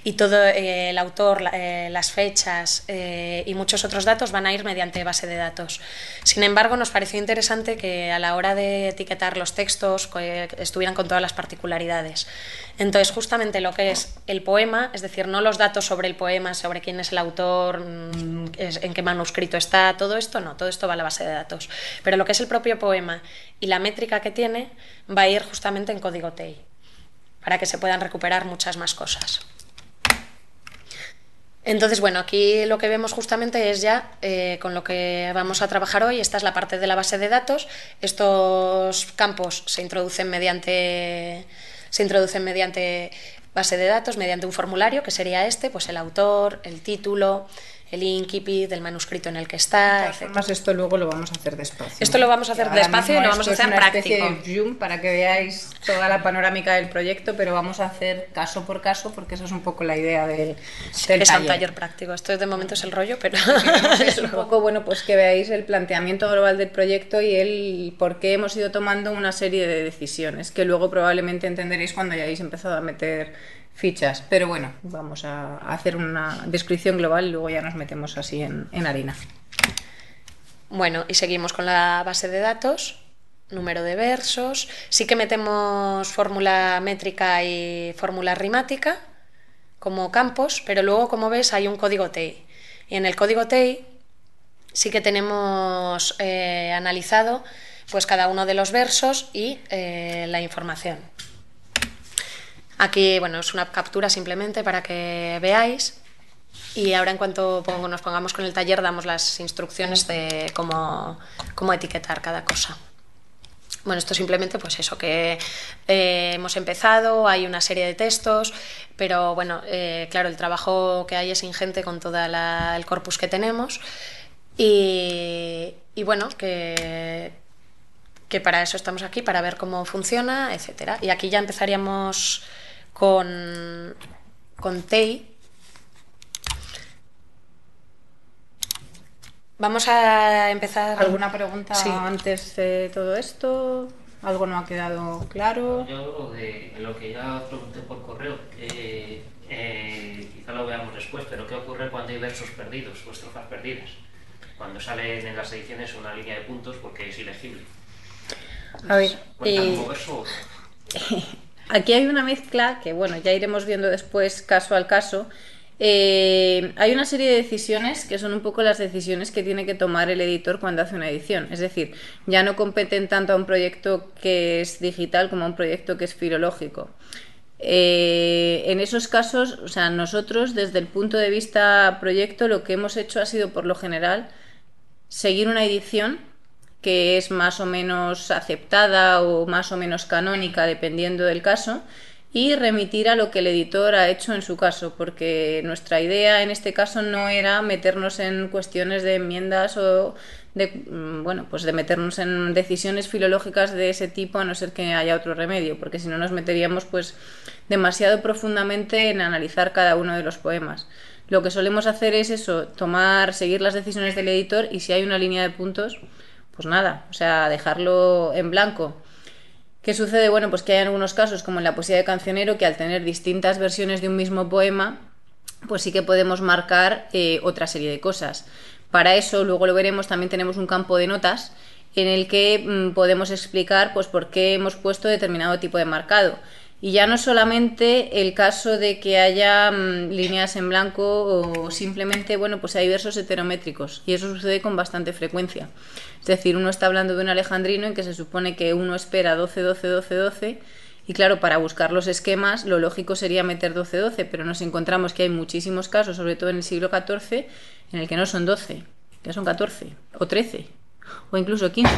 Y todo el autor, las fechas y muchos otros datos van a ir mediante base de datos. Sin embargo, nos pareció interesante que a la hora de etiquetar los textos estuvieran con todas las particularidades. Entonces, justamente lo que es el poema, es decir, no los datos sobre el poema, sobre quién es el autor, en qué manuscrito está, todo esto no, todo esto va a la base de datos. Pero lo que es el propio poema y la métrica que tiene va a ir justamente en código TEI, para que se puedan recuperar muchas más cosas. Entonces, bueno, aquí lo que vemos justamente es ya con lo que vamos a trabajar hoy. Esta es la parte de la base de datos. Estos campos se introducen mediante base de datos, mediante un formulario, que sería este, pues el autor, el título, el incipit del manuscrito en el que está, etc. Además, esto luego lo vamos a hacer despacio. Esto lo vamos a hacer despacio y lo vamos a hacer práctico. Es una especie de zoom para que veáis toda la panorámica del proyecto, pero vamos a hacer caso por caso, porque esa es un poco la idea del taller. Es un taller práctico. Esto de momento es el rollo, pero es un poco, bueno, pues que veáis el planteamiento global del proyecto y el por qué hemos ido tomando una serie de decisiones, que luego probablemente entenderéis cuando hayáis empezado a meter fichas, pero bueno, vamos a hacer una descripción global y luego ya nos metemos así en harina. Bueno, y seguimos con la base de datos, número de versos, sí que metemos fórmula métrica y fórmula rimática como campos, pero luego, como ves, hay un código TEI, y en el código TEI sí que tenemos analizado pues cada uno de los versos y la información. Aquí, bueno, es una captura simplemente para que veáis, y ahora en cuanto nos pongamos con el taller damos las instrucciones de cómo etiquetar cada cosa. Bueno, esto simplemente pues eso, que hemos empezado, hay una serie de textos, pero bueno, claro, el trabajo que hay es ingente con todo el corpus que tenemos, y bueno, que que para eso estamos aquí, para ver cómo funciona, etcétera. Y aquí ya empezaríamos con TEI. Vamos a empezar... ¿Alguna pregunta antes de todo esto? ¿Algo no ha quedado claro? Yo de lo que ya os pregunté por correo, quizá lo veamos después, pero ¿qué ocurre cuando hay versos perdidos o estrofas perdidas? Cuando salen en las ediciones una línea de puntos porque es ilegible. A ver, ¿Cuenta como verso o no? aquí hay una mezcla que, bueno, ya iremos viendo después caso al caso. Hay una serie de decisiones que son un poco las decisiones que tiene que tomar el editor cuando hace una edición. Es decir, ya no competen tanto a un proyecto que es digital como a un proyecto que es filológico. En esos casos, o sea, nosotros desde el punto de vista proyecto lo que hemos hecho ha sido por lo general seguir una edición que es más o menos aceptada o más o menos canónica dependiendo del caso, y remitir a lo que el editor ha hecho en su caso, porque nuestra idea en este caso no era meternos en cuestiones de enmiendas o de, bueno, pues de meternos en decisiones filológicas de ese tipo, a no ser que haya otro remedio, porque si no nos meteríamos pues demasiado profundamente en analizar cada uno de los poemas. Lo que solemos hacer es eso, seguir las decisiones del editor, y si hay una línea de puntos, pues nada, o sea, dejarlo en blanco. ¿Qué sucede? Bueno, pues que hay algunos casos, como en la poesía de Cancionero, que al tener distintas versiones de un mismo poema, pues sí que podemos marcar otra serie de cosas. Para eso, luego lo veremos, también tenemos un campo de notas en el que podemos explicar pues por qué hemos puesto determinado tipo de marcado. Y ya no solamente el caso de que haya líneas en blanco o simplemente, bueno, pues hay versos heterométricos, y eso sucede con bastante frecuencia. Es decir, uno está hablando de un alejandrino en que se supone que uno espera 12, 12, 12, 12, y claro, para buscar los esquemas lo lógico sería meter 12, 12, pero nos encontramos que hay muchísimos casos, sobre todo en el siglo XIV, en el que no son 12, que son 14 o 13 o incluso 15.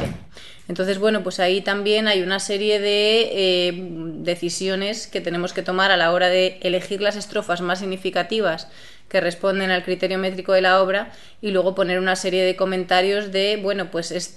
Entonces, bueno, pues ahí también hay una serie de decisiones que tenemos que tomar a la hora de elegir las estrofas más significativas que responden al criterio métrico de la obra, y luego poner una serie de comentarios de, bueno, pues esta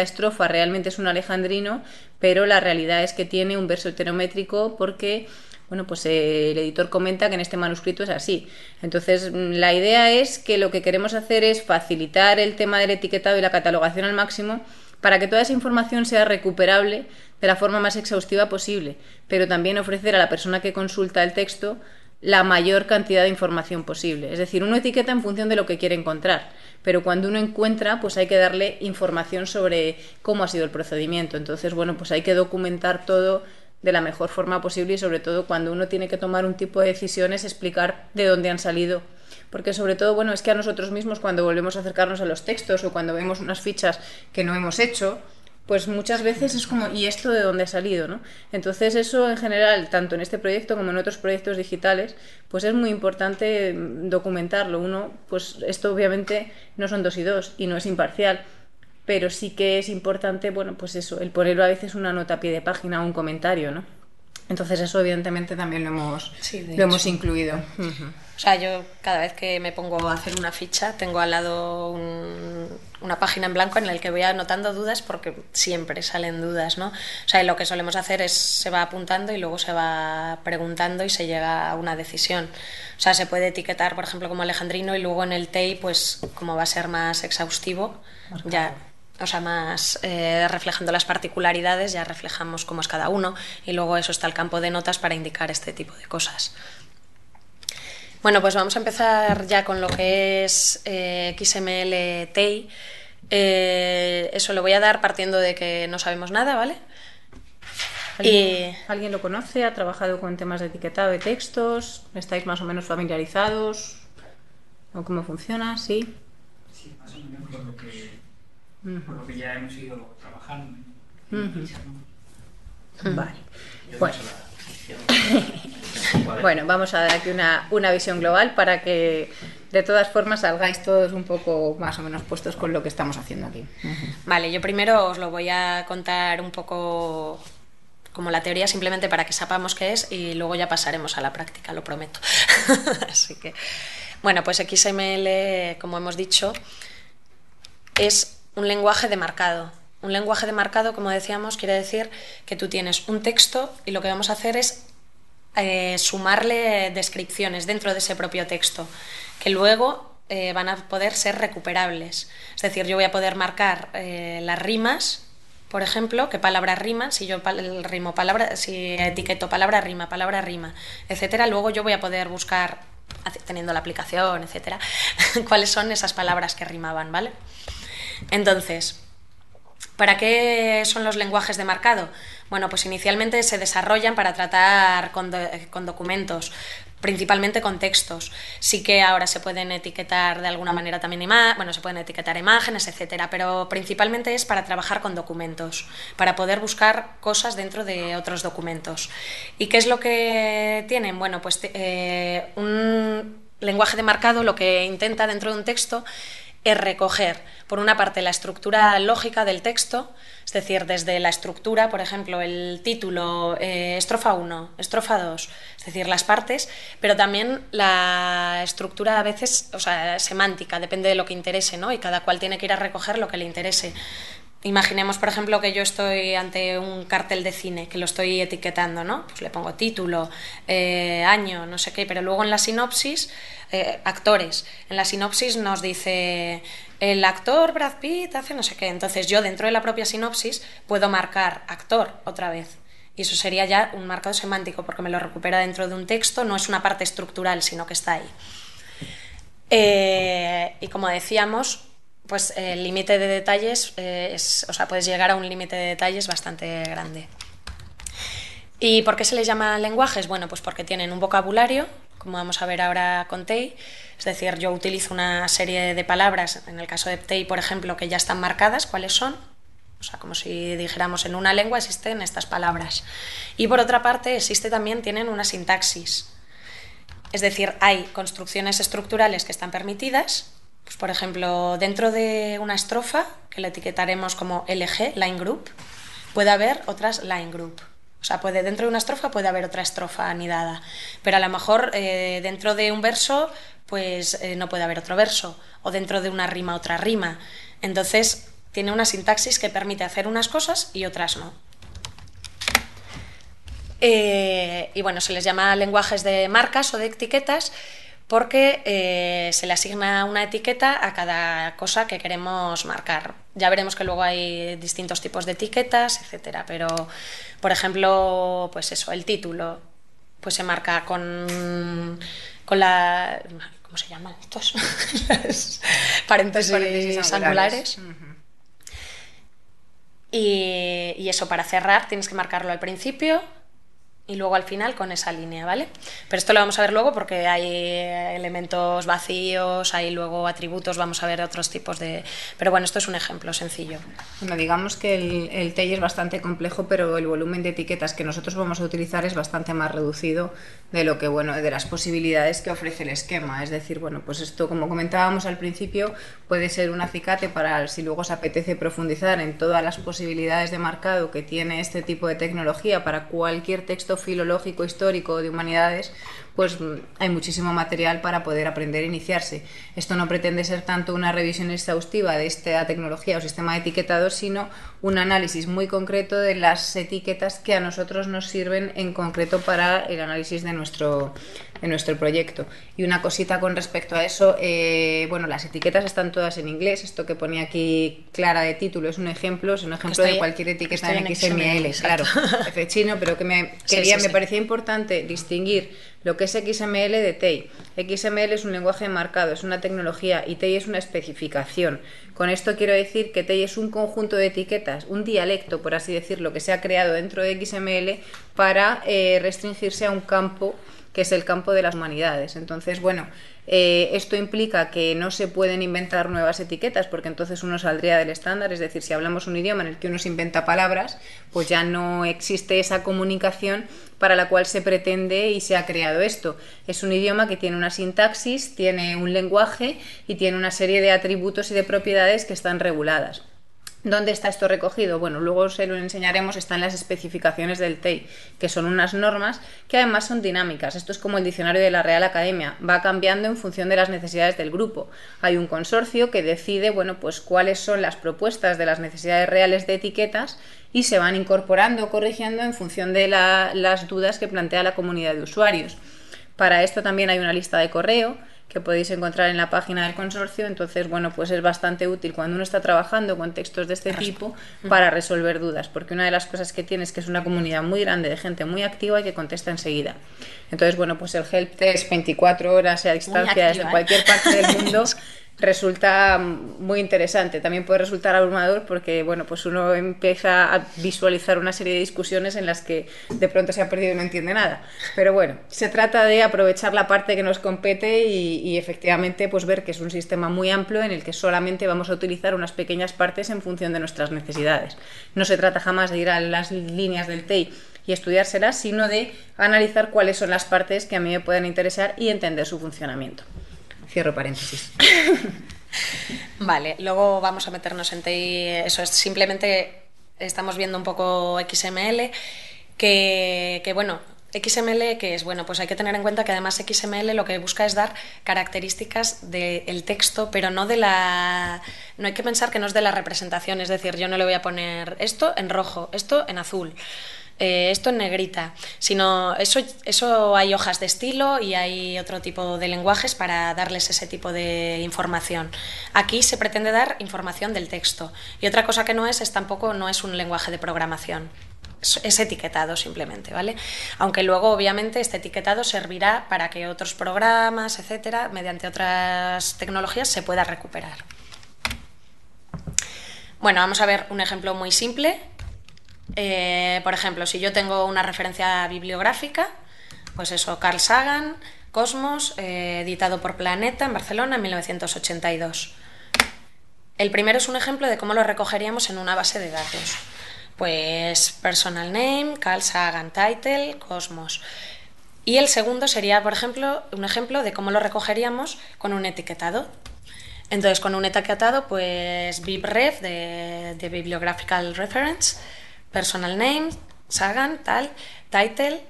estrofa realmente es un alejandrino, pero la realidad es que tiene un verso heterométrico porque, bueno, pues el editor comenta que en este manuscrito es así. Entonces, la idea es que lo que queremos hacer es facilitar el tema del etiquetado y la catalogación al máximo para que toda esa información sea recuperable de la forma más exhaustiva posible, pero también ofrecer a la persona que consulta el texto la mayor cantidad de información posible. Es decir, uno etiqueta en función de lo que quiere encontrar, pero cuando uno encuentra, pues hay que darle información sobre cómo ha sido el procedimiento. Entonces, bueno, pues hay que documentar todo de la mejor forma posible, y sobre todo cuando uno tiene que tomar un tipo de decisiones, explicar de dónde han salido. Porque sobre todo, bueno, es que a nosotros mismos, cuando volvemos a acercarnos a los textos o cuando vemos unas fichas que no hemos hecho, pues muchas veces es como, ¿y esto de dónde ha salido?, ¿no? Entonces eso en general, tanto en este proyecto como en otros proyectos digitales, pues es muy importante documentarlo. Uno, pues esto obviamente no son 2 y 2 y no es imparcial, pero sí que es importante, bueno, pues eso, el ponerlo a veces una nota a pie de página o un comentario, ¿no? Entonces eso evidentemente también lo hemos incluido. O sea, yo cada vez que me pongo a hacer una ficha tengo al lado una página en blanco en la que voy anotando dudas, porque siempre salen dudas, ¿no? O sea, lo que solemos hacer es se va apuntando y luego se va preguntando y se llega a una decisión. O sea, se puede etiquetar, por ejemplo, como alejandrino, y luego en el TEI, pues como va a ser más exhaustivo, ya... O sea, más reflejando las particularidades, ya reflejamos cómo es cada uno, y luego eso está el campo de notas para indicar este tipo de cosas. Bueno, pues vamos a empezar ya con lo que es XML TEI. Eso lo voy a dar partiendo de que no sabemos nada, ¿vale? ¿Alguien lo conoce? ¿Ha trabajado con temas de etiquetado de textos? ¿Estáis más o menos familiarizados? ¿O cómo funciona? ¿Sí? Sí, más o menos por lo que ya hemos ido trabajando. Vale. Bueno, vamos a dar aquí una visión global para que de todas formas salgáis todos un poco más o menos puestos con lo que estamos haciendo aquí. Vale, yo primero os lo voy a contar un poco como la teoría, simplemente para que sepamos qué es, y luego ya pasaremos a la práctica, lo prometo. Así que, bueno, pues XML, como hemos dicho, es un lenguaje de marcado. Un lenguaje de marcado, como decíamos, quiere decir que tú tienes un texto y lo que vamos a hacer es sumarle descripciones dentro de ese propio texto, que luego van a poder ser recuperables. Es decir, yo voy a poder marcar las rimas, por ejemplo, qué palabras riman, si yo rimo palabra, si etiqueto palabra rima, etcétera, luego yo voy a poder buscar, teniendo la aplicación, etcétera, cuáles son esas palabras que rimaban, ¿vale? Entonces, ¿para qué son los lenguajes de marcado? Bueno, pues inicialmente se desarrollan para tratar con documentos, principalmente con textos. Sí que ahora se pueden etiquetar de alguna manera también se pueden etiquetar imágenes, etcétera, pero principalmente es para trabajar con documentos, para poder buscar cosas dentro de otros documentos. ¿Y qué es lo que tienen? Bueno, pues un lenguaje de marcado lo que intenta dentro de un texto es recoger, por una parte, la estructura lógica del texto, es decir, desde la estructura, por ejemplo, el título, estrofa 1, estrofa 2, es decir, las partes, pero también la estructura a veces, o sea, semántica, depende de lo que interese, ¿no? Y cada cual tiene que ir a recoger lo que le interese. Imaginemos, por ejemplo, que yo estoy ante un cartel de cine, que lo estoy etiquetando, ¿no? Pues le pongo título, año, no sé qué, pero luego en la sinopsis, actores, en la sinopsis nos dice el actor Brad Pitt hace no sé qué, entonces yo dentro de la propia sinopsis puedo marcar actor otra vez. Y eso sería ya un marcado semántico, porque me lo recupera dentro de un texto, no es una parte estructural, sino que está ahí. Y como decíamos, pues el límite de detalles puedes llegar a un límite de detalles bastante grande. ¿Y por qué se les llama lenguajes? Bueno, pues porque tienen un vocabulario, como vamos a ver ahora con TEI, es decir, yo utilizo una serie de palabras, en el caso de TEI, por ejemplo, que ya están marcadas, ¿cuáles son? O sea, como si dijéramos en una lengua existen estas palabras. Y por otra parte, tienen una sintaxis. Es decir, hay construcciones estructurales que están permitidas. Pues, por ejemplo, dentro de una estrofa, que la etiquetaremos como LG, line group, puede haber otras line group. O sea, dentro de una estrofa puede haber otra estrofa anidada, pero a lo mejor dentro de un verso pues no puede haber otro verso, o dentro de una rima otra rima. Entonces tiene una sintaxis que permite hacer unas cosas y otras no. Y bueno, se les llama lenguajes de marcas o de etiquetas porque se le asigna una etiqueta a cada cosa que queremos marcar. Ya veremos que luego hay distintos tipos de etiquetas, etcétera, pero por ejemplo, pues eso, el título pues se marca con la... ¿Cómo se llaman estos? paréntesis angulares. Uh-huh. Y eso, para cerrar tienes que marcarlo al principio y luego al final con esa línea, ¿vale? Pero esto lo vamos a ver luego porque hay elementos vacíos, hay luego atributos, vamos a ver otros tipos de... Pero bueno, esto es un ejemplo sencillo. Bueno, digamos que el TEI es bastante complejo, pero el volumen de etiquetas que nosotros vamos a utilizar es bastante más reducido de lo que, bueno, de las posibilidades que ofrece el esquema. Es decir, bueno, pues esto, como comentábamos al principio, puede ser un acicate para si luego os apetece profundizar en todas las posibilidades de marcado que tiene este tipo de tecnología para cualquier texto filológico, histórico, de humanidades, pues hay muchísimo material para poder aprender e iniciarse. Esto no pretende ser tanto una revisión exhaustiva de esta tecnología o sistema de etiquetado, sino un análisis muy concreto de las etiquetas que a nosotros nos sirven en concreto para el análisis de nuestro proyecto. Y una cosita con respecto a eso, bueno, las etiquetas están todas en inglés. Esto que ponía aquí Clara de título es un ejemplo de cualquier etiqueta en XML, claro, es chino, pero que me parecía importante distinguir lo que es XML de TEI. XML es un lenguaje marcado, es una tecnología, y TEI es una especificación. Con esto quiero decir que TEI es un conjunto de etiquetas, un dialecto, por así decirlo, que se ha creado dentro de XML para restringirse a un campo que es el campo de las humanidades. Entonces, bueno, esto implica que no se pueden inventar nuevas etiquetas, porque entonces uno saldría del estándar. Es decir, si hablamos un idioma en el que uno se inventa palabras, pues ya no existe esa comunicación para la cual se pretende y se ha creado esto. Es un idioma que tiene una sintaxis, tiene un lenguaje y tiene una serie de atributos y de propiedades que están reguladas. ¿Dónde está esto recogido? Bueno, luego se lo enseñaremos, están las especificaciones del TEI, que son unas normas que además son dinámicas. Esto es como el diccionario de la Real Academia, va cambiando en función de las necesidades del grupo. Hay un consorcio que decide, bueno, pues cuáles son las propuestas de las necesidades reales de etiquetas y se van incorporando o corrigiendo en función de las dudas que plantea la comunidad de usuarios. Para esto también hay una lista de correo que podéis encontrar en la página del consorcio. Entonces, bueno, pues es bastante útil cuando uno está trabajando con textos de este tipo para resolver dudas, porque una de las cosas que tiene es que es una comunidad muy grande de gente muy activa y que contesta enseguida. Entonces, bueno, pues el helpdesk 24 horas a distancia desde cualquier parte del mundo resulta muy interesante. También puede resultar abrumador porque, bueno, pues uno empieza a visualizar una serie de discusiones en las que de pronto se ha perdido y no entiende nada. Pero bueno, se trata de aprovechar la parte que nos compete y efectivamente pues ver que es un sistema muy amplio en el que solamente vamos a utilizar unas pequeñas partes en función de nuestras necesidades. No se trata jamás de ir a las líneas del TEI y estudiárselas, sino de analizar cuáles son las partes que a mí me pueden interesar y entender su funcionamiento. Cierro paréntesis. Vale, luego vamos a meternos en TEI. Eso es, simplemente estamos viendo un poco XML, que bueno, XML, que es, bueno, pues hay que tener en cuenta que además XML lo que busca es dar características del texto, pero no hay que pensar que no es de la representación, es decir, yo no le voy a poner esto en rojo, esto en azul, esto en negrita, sino eso hay hojas de estilo y hay otro tipo de lenguajes para darles ese tipo de información. Aquí se pretende dar información del texto, y otra cosa que no es tampoco no es un lenguaje de programación. Es etiquetado simplemente, ¿vale? Aunque luego obviamente este etiquetado servirá para que otros programas, etcétera, mediante otras tecnologías se pueda recuperar. Bueno, vamos a ver un ejemplo muy simple. Por ejemplo, si yo tengo una referencia bibliográfica, pues eso, Carl Sagan, Cosmos, editado por Planeta en Barcelona en 1982. El primero es un ejemplo de cómo lo recogeríamos en una base de datos. Pues personal name, Carl Sagan, title, Cosmos. Y el segundo sería, por ejemplo, un ejemplo de cómo lo recogeríamos con un etiquetado. Entonces, con un etiquetado, pues bibref de Bibliographical Reference, personal name, Sagan, tal, title.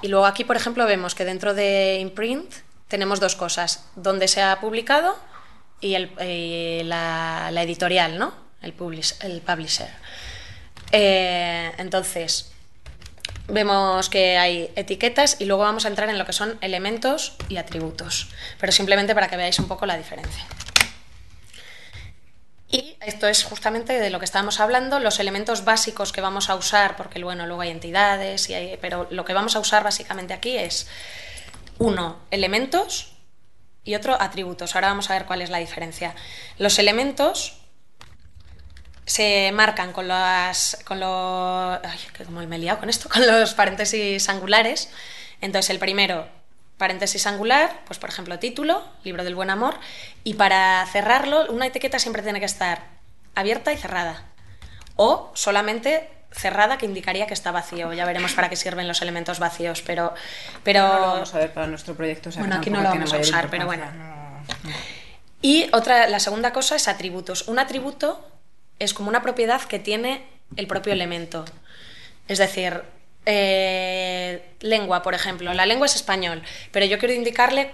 Y luego aquí, por ejemplo, vemos que dentro de imprint tenemos dos cosas: dónde se ha publicado y la editorial, ¿no? El publisher. Entonces, vemos que hay etiquetas y luego vamos a entrar en lo que son elementos y atributos, pero simplemente para que veáis un poco la diferencia. Y esto es justamente de lo que estábamos hablando, los elementos básicos que vamos a usar, porque bueno, luego hay entidades, pero lo que vamos a usar básicamente aquí es, uno, elementos y otro, atributos. Ahora vamos a ver cuál es la diferencia. Los elementos se marcan con los paréntesis angulares. Entonces el primero, paréntesis angular, pues por ejemplo título, Libro del Buen Amor, y para cerrarlo una etiqueta siempre tiene que estar abierta y cerrada, o solamente cerrada, que indicaría que está vacío. Ya veremos para qué sirven los elementos vacíos, pero no lo vamos a ver para nuestro proyecto. O sea, bueno, aquí no lo vamos a usar, pero bueno. Y la segunda cosa es atributos. Un atributo es como una propiedad que tiene el propio elemento. Es decir, lengua, por ejemplo. La lengua es español, pero yo quiero indicarle,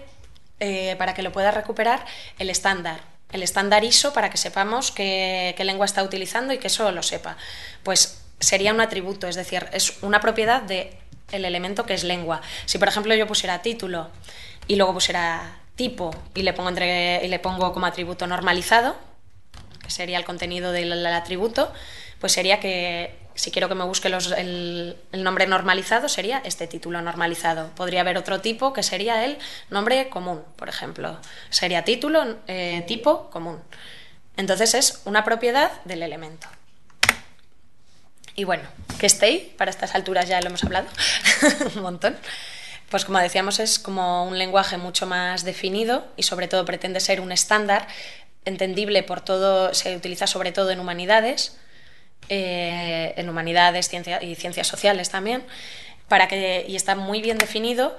para que lo pueda recuperar, el estándar ISO, para que sepamos qué lengua está utilizando y que eso lo sepa. Pues sería un atributo, es decir, es una propiedad del elemento que es lengua. Si, por ejemplo, yo pusiera título y luego pusiera tipo y le pongo como atributo normalizado, que sería el contenido del atributo, pues sería que si quiero que me busque el nombre normalizado, sería este título normalizado. Podría haber otro tipo que sería el nombre común, por ejemplo. Sería título, tipo común. Entonces es una propiedad del elemento. Y bueno, ¿qué es TEI? Para estas alturas ya lo hemos hablado un montón. Pues como decíamos, es como un lenguaje mucho más definido y sobre todo pretende ser un estándar entendible por todo, se utiliza sobre todo en humanidades, ciencia y ciencias sociales también, y está muy bien definido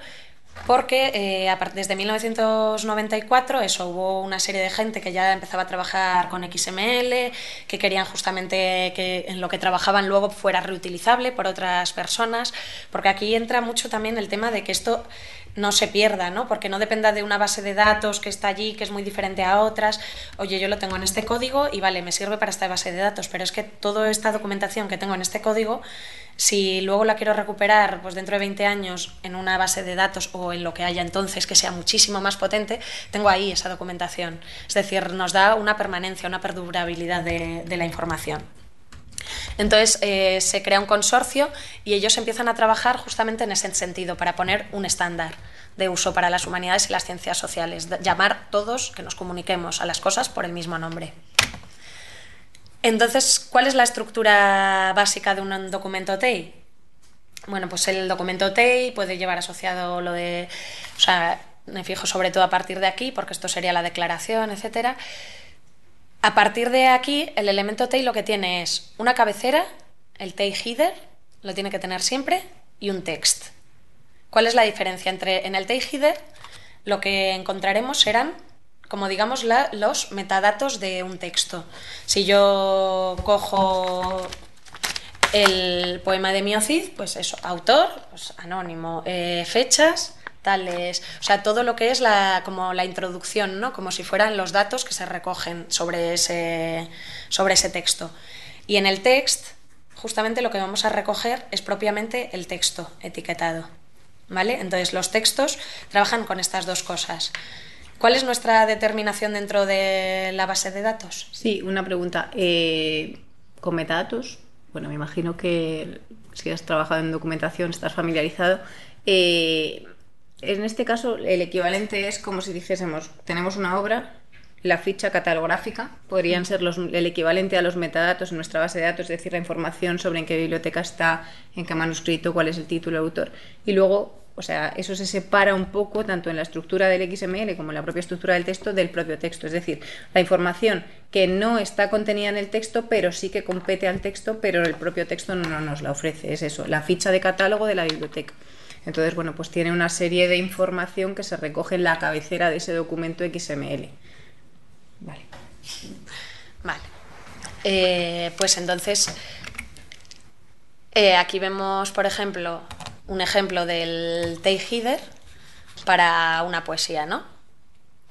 Porque desde 1994 hubo una serie de gente que ya empezaba a trabajar con XML, que querían justamente que en lo que trabajaban luego fuera reutilizable por otras personas, porque aquí entra mucho también el tema de que esto no se pierda, ¿no? Porque no dependa de una base de datos que está allí, que es muy diferente a otras. Oye, yo lo tengo en este código y vale, me sirve para esta base de datos, pero es que toda esta documentación que tengo en este código, si luego la quiero recuperar pues dentro de 20 años en una base de datos o en lo que haya entonces que sea muchísimo más potente, tengo ahí esa documentación. Es decir, nos da una permanencia, una perdurabilidad de la información. Entonces se crea un consorcio y ellos empiezan a trabajar justamente en ese sentido, para poner un estándar de uso para las humanidades y las ciencias sociales, llamar todos, que nos comuniquemos a las cosas por el mismo nombre. Entonces, ¿cuál es la estructura básica de un documento TEI? Bueno, pues el documento TEI puede llevar asociado lo de, o sea, me fijo sobre todo a partir de aquí, porque esto sería la declaración, etcétera. A partir de aquí, el elemento TEI lo que tiene es una cabecera, el TEI header, lo tiene que tener siempre, y un text. ¿Cuál es la diferencia? En el TEI header lo que encontraremos serán, como digamos, los metadatos de un texto. Si yo cojo el poema de Mio Cid, pues eso, autor, pues anónimo, fechas, tales, o sea, todo lo que es como la introducción, ¿no? Como si fueran los datos que se recogen sobre ese texto. Y en el text, justamente lo que vamos a recoger es propiamente el texto etiquetado, ¿vale? Entonces los textos trabajan con estas dos cosas. ¿Cuál es nuestra determinación dentro de la base de datos? Sí, una pregunta. Con metadatos, bueno, me imagino que si has trabajado en documentación estás familiarizado. En este caso, el equivalente es como si dijésemos, tenemos una obra, la ficha catalográfica, podrían ser el equivalente a los metadatos en nuestra base de datos, es decir, la información sobre en qué biblioteca está, en qué manuscrito, cuál es el título, el autor. Y luego, o sea, eso se separa un poco tanto en la estructura del XML como en la propia estructura del texto del propio texto. Es decir, la información que no está contenida en el texto, pero sí que compete al texto, pero el propio texto no nos la ofrece. Es eso, la ficha de catálogo de la biblioteca. Entonces, bueno, pues tiene una serie de información que se recoge en la cabecera de ese documento XML. Vale. Pues entonces, aquí vemos, por ejemplo, un ejemplo del TEI header para una poesía, ¿no?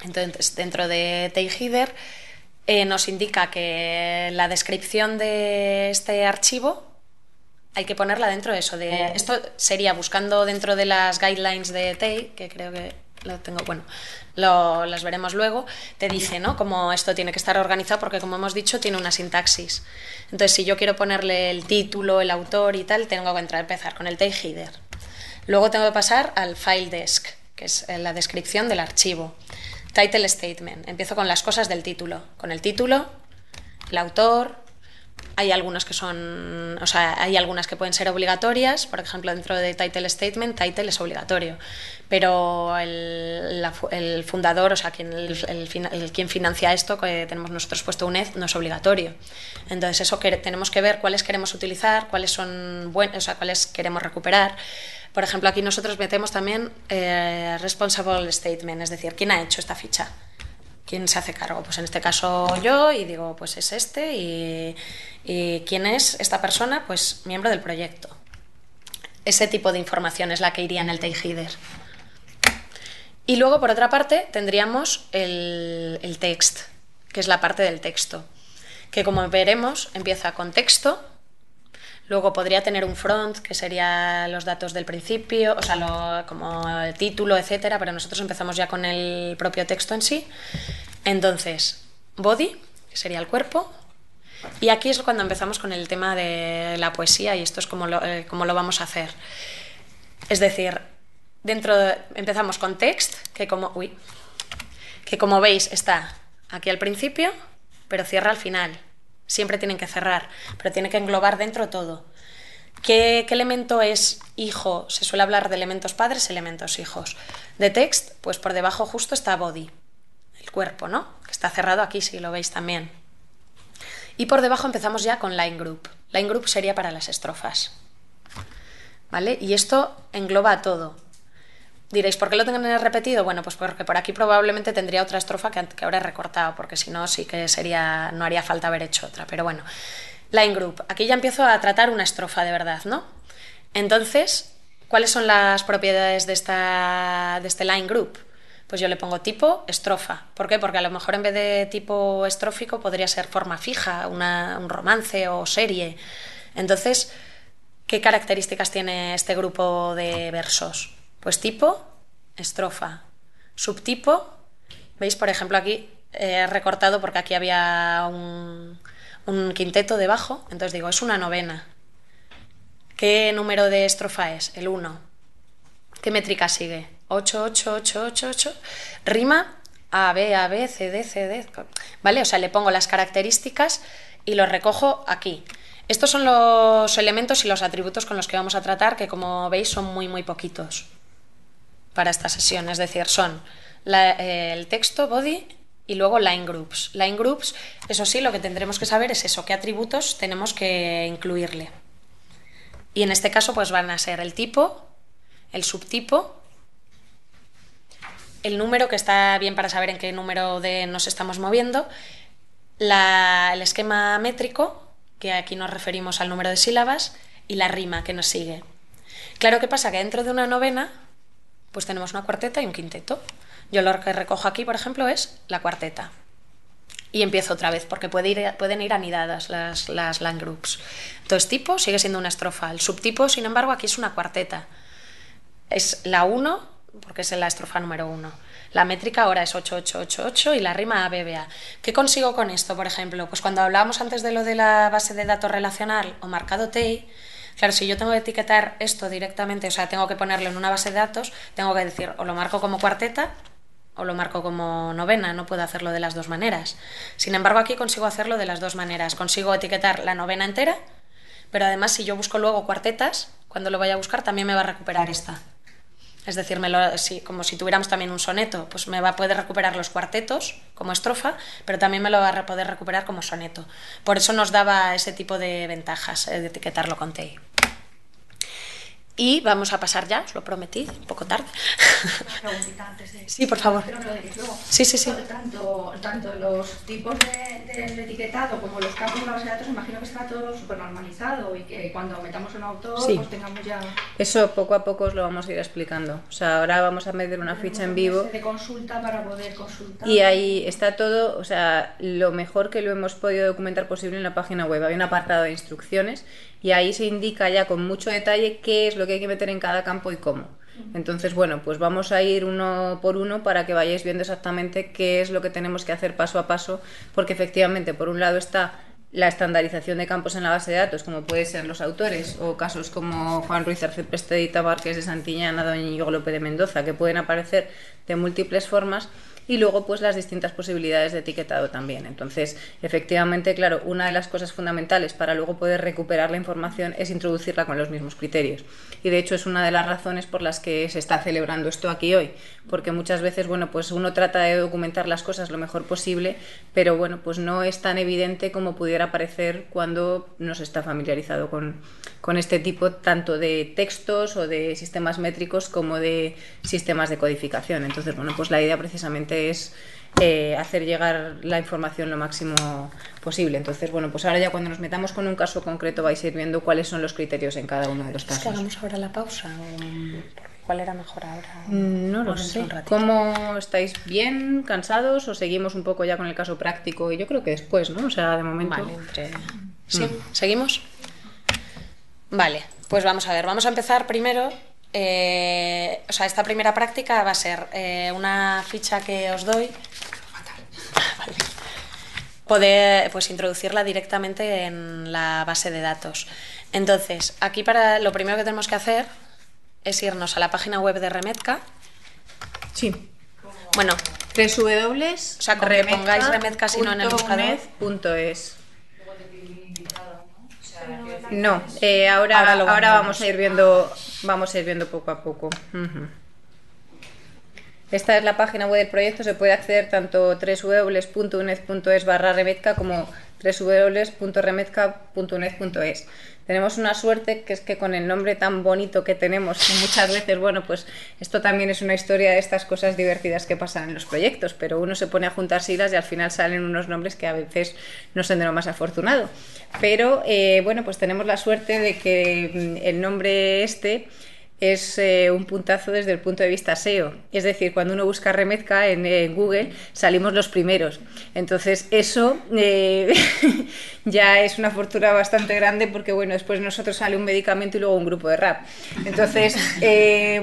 Entonces, dentro de TEI header nos indica que la descripción de este archivo hay que ponerla dentro de eso. Esto sería buscando dentro de las guidelines de TEI, que creo que lo tengo, bueno, las veremos luego, te dice, ¿no?, cómo esto tiene que estar organizado, porque como hemos dicho tiene una sintaxis. Entonces, si yo quiero ponerle el título, el autor y tal, tengo que empezar con el TEI header. Luego tengo que pasar al file desk, que es la descripción del archivo. Title statement, empiezo con las cosas del título, con el título, el autor. Hay algunas que son, o sea, hay algunas que pueden ser obligatorias. Por ejemplo, dentro de title statement, title es obligatorio, pero el fundador, o sea, quien financia esto, que tenemos nosotros puesto UNED, no es obligatorio. Entonces, eso tenemos que ver cuáles queremos utilizar, cuáles son buenos, o sea, cuáles queremos recuperar. Por ejemplo, aquí nosotros metemos también responsible statement, es decir, ¿quién ha hecho esta ficha? ¿Quién se hace cargo? Pues en este caso yo, y digo, pues es este, y ¿quién es esta persona? Pues miembro del proyecto. Ese tipo de información es la que iría en el TEI header. Y luego, por otra parte, tendríamos el text, que es la parte del texto, que como veremos empieza con texto. Luego podría tener un front, que sería los datos del principio, o sea, como el título, etcétera, pero nosotros empezamos ya con el propio texto en sí. Entonces, body, que sería el cuerpo, y aquí es cuando empezamos con el tema de la poesía, y esto es como lo vamos a hacer. Es decir, empezamos con text, que como veis está aquí al principio, pero cierra al final. Siempre tienen que cerrar, pero tiene que englobar dentro todo. ¿Qué elemento es hijo? Se suele hablar de elementos padres, elementos hijos. De text, pues por debajo justo está body, el cuerpo, ¿no?, que está cerrado aquí, si lo veis también. Y por debajo empezamos ya con line group. Line group sería para las estrofas, ¿vale? Y esto engloba todo. Diréis, ¿por qué lo tengo repetido? Bueno, pues porque por aquí probablemente tendría otra estrofa que ahora he recortado, porque si no sí que no haría falta haber hecho otra. Pero bueno, line group. Aquí ya empiezo a tratar una estrofa de verdad, ¿no? Entonces, ¿cuáles son las propiedades de este line group? Pues yo le pongo tipo estrofa. ¿Por qué? Porque a lo mejor en vez de tipo estrófico podría ser forma fija, un romance o serie. Entonces, ¿qué características tiene este grupo de versos? Pues tipo, estrofa. Subtipo, ¿veis? Por ejemplo, aquí he recortado porque aquí había un quinteto debajo, entonces digo, es una novena. ¿Qué número de estrofa es? El 1. ¿Qué métrica sigue? 8, 8, 8, 8, 8. Rima A, B, C, D, C, D. ¿Vale? O sea, le pongo las características y los recojo aquí. Estos son los elementos y los atributos con los que vamos a tratar, que como veis son muy, muy poquitos para esta sesión. Es decir, son el texto, body, y luego line groups. Line groups, eso sí, lo que tendremos que saber es eso, qué atributos tenemos que incluirle. Y en este caso pues van a ser el tipo, el subtipo, el número, que está bien para saber en qué número nos estamos moviendo, el esquema métrico, que aquí nos referimos al número de sílabas, y la rima que nos sigue. Claro, ¿qué pasa? Que dentro de una novena pues tenemos una cuarteta y un quinteto. Yo lo que recojo aquí, por ejemplo, es la cuarteta. Y empiezo otra vez, porque pueden ir anidadas las line groups. Entonces, tipo sigue siendo una estrofa. El subtipo, sin embargo, aquí es una cuarteta. Es la 1, porque es la estrofa número 1. La métrica ahora es 8, 8, 8, 8 y la rima ABBA. ¿Qué consigo con esto, por ejemplo? Pues cuando hablábamos antes de lo de la base de datos relacional o marcado TEI, claro, si yo tengo que etiquetar esto directamente, o sea, tengo que ponerlo en una base de datos, tengo que decir, o lo marco como cuarteta o lo marco como novena, no puedo hacerlo de las dos maneras. Sin embargo, aquí consigo hacerlo de las dos maneras. Consigo etiquetar la novena entera, pero además si yo busco luego cuartetas, cuando lo vaya a buscar también me va a recuperar esta. Es decir, como si tuviéramos también un soneto, pues me va a poder recuperar los cuartetos como estrofa, pero también me lo va a poder recuperar como soneto. Por eso nos daba ese tipo de ventajas de etiquetarlo con TEI. Y vamos a pasar ya, os lo prometí, un poco tarde. Una preguntita antes de... Sí, por favor. Pero lo diréis luego. Sí, sí, sí. Tanto los tipos del etiquetado como los campos de la base de datos, imagino que está todo súper normalizado y que cuando metamos un autor, sí, pues tengamos ya... Eso poco a poco os lo vamos a ir explicando. O sea, ahora vamos a meter una ficha en vivo. De consulta para poder consultar. Y ahí está todo, o sea, lo mejor que lo hemos podido documentar posible en la página web. Hay un apartado de instrucciones y ahí se indica ya con mucho detalle qué es lo que hay que meter en cada campo y cómo. Entonces, bueno, pues vamos a ir uno por uno para que vayáis viendo exactamente qué es lo que tenemos que hacer paso a paso, porque efectivamente, por un lado está la estandarización de campos en la base de datos, como puede ser los autores, o casos como Juan Ruiz Arcepeste y Tabarques de Santillana, Doña Íñigo López de Mendoza, que pueden aparecer de múltiples formas, y luego pues las distintas posibilidades de etiquetado también. Entonces, efectivamente, claro, una de las cosas fundamentales para luego poder recuperar la información es introducirla con los mismos criterios. Y de hecho es una de las razones por las que se está celebrando esto aquí hoy, porque muchas veces, bueno, pues uno trata de documentar las cosas lo mejor posible, pero bueno, pues no es tan evidente como pudiera parecer cuando no se está familiarizado con este tipo tanto de textos o de sistemas métricos como de sistemas de codificación. Entonces, bueno, pues la idea precisamente es hacer llegar la información lo máximo posible. Entonces, bueno, pues ahora ya cuando nos metamos con un caso concreto vais a ir viendo cuáles son los criterios en cada uno de los casos. ¿Es que hagamos ahora la pausa? ¿Cuál era mejor ahora? No lo sé. ¿Cómo estáis? ¿Bien? ¿Cansados? ¿O seguimos un poco ya con el caso práctico? Y yo creo que después, ¿no? O sea, de momento... Vale, ¿Sí? ¿Seguimos? Vale, pues vamos a ver. Vamos a empezar primero... o sea, esta primera práctica va a ser una ficha que os doy, vale, poder pues introducirla directamente en la base de datos. Entonces, aquí lo primero que tenemos que hacer es irnos a la página web de Remedka. Sí. Bueno, www. O sea, con que pongáis Remedka si no en el buscador. .es. No, ahora vamos a ir viendo poco a poco. Esta es la página web del proyecto, se puede acceder tanto www.uned.es/Remedka como www.remezcla.uned.es. Tenemos una suerte que es que con el nombre tan bonito que tenemos, y muchas veces, bueno, pues esto también es una historia de estas cosas divertidas que pasan en los proyectos, pero uno se pone a juntar siglas y al final salen unos nombres que a veces no son de lo más afortunado. Pero, bueno, pues tenemos la suerte de que el nombre este es un puntazo desde el punto de vista SEO. Es decir, cuando uno busca Remezcla en Google, salimos los primeros. Entonces, eso ya es una fortuna bastante grande porque, bueno, después de nosotros sale un medicamento y luego un grupo de rap. Entonces,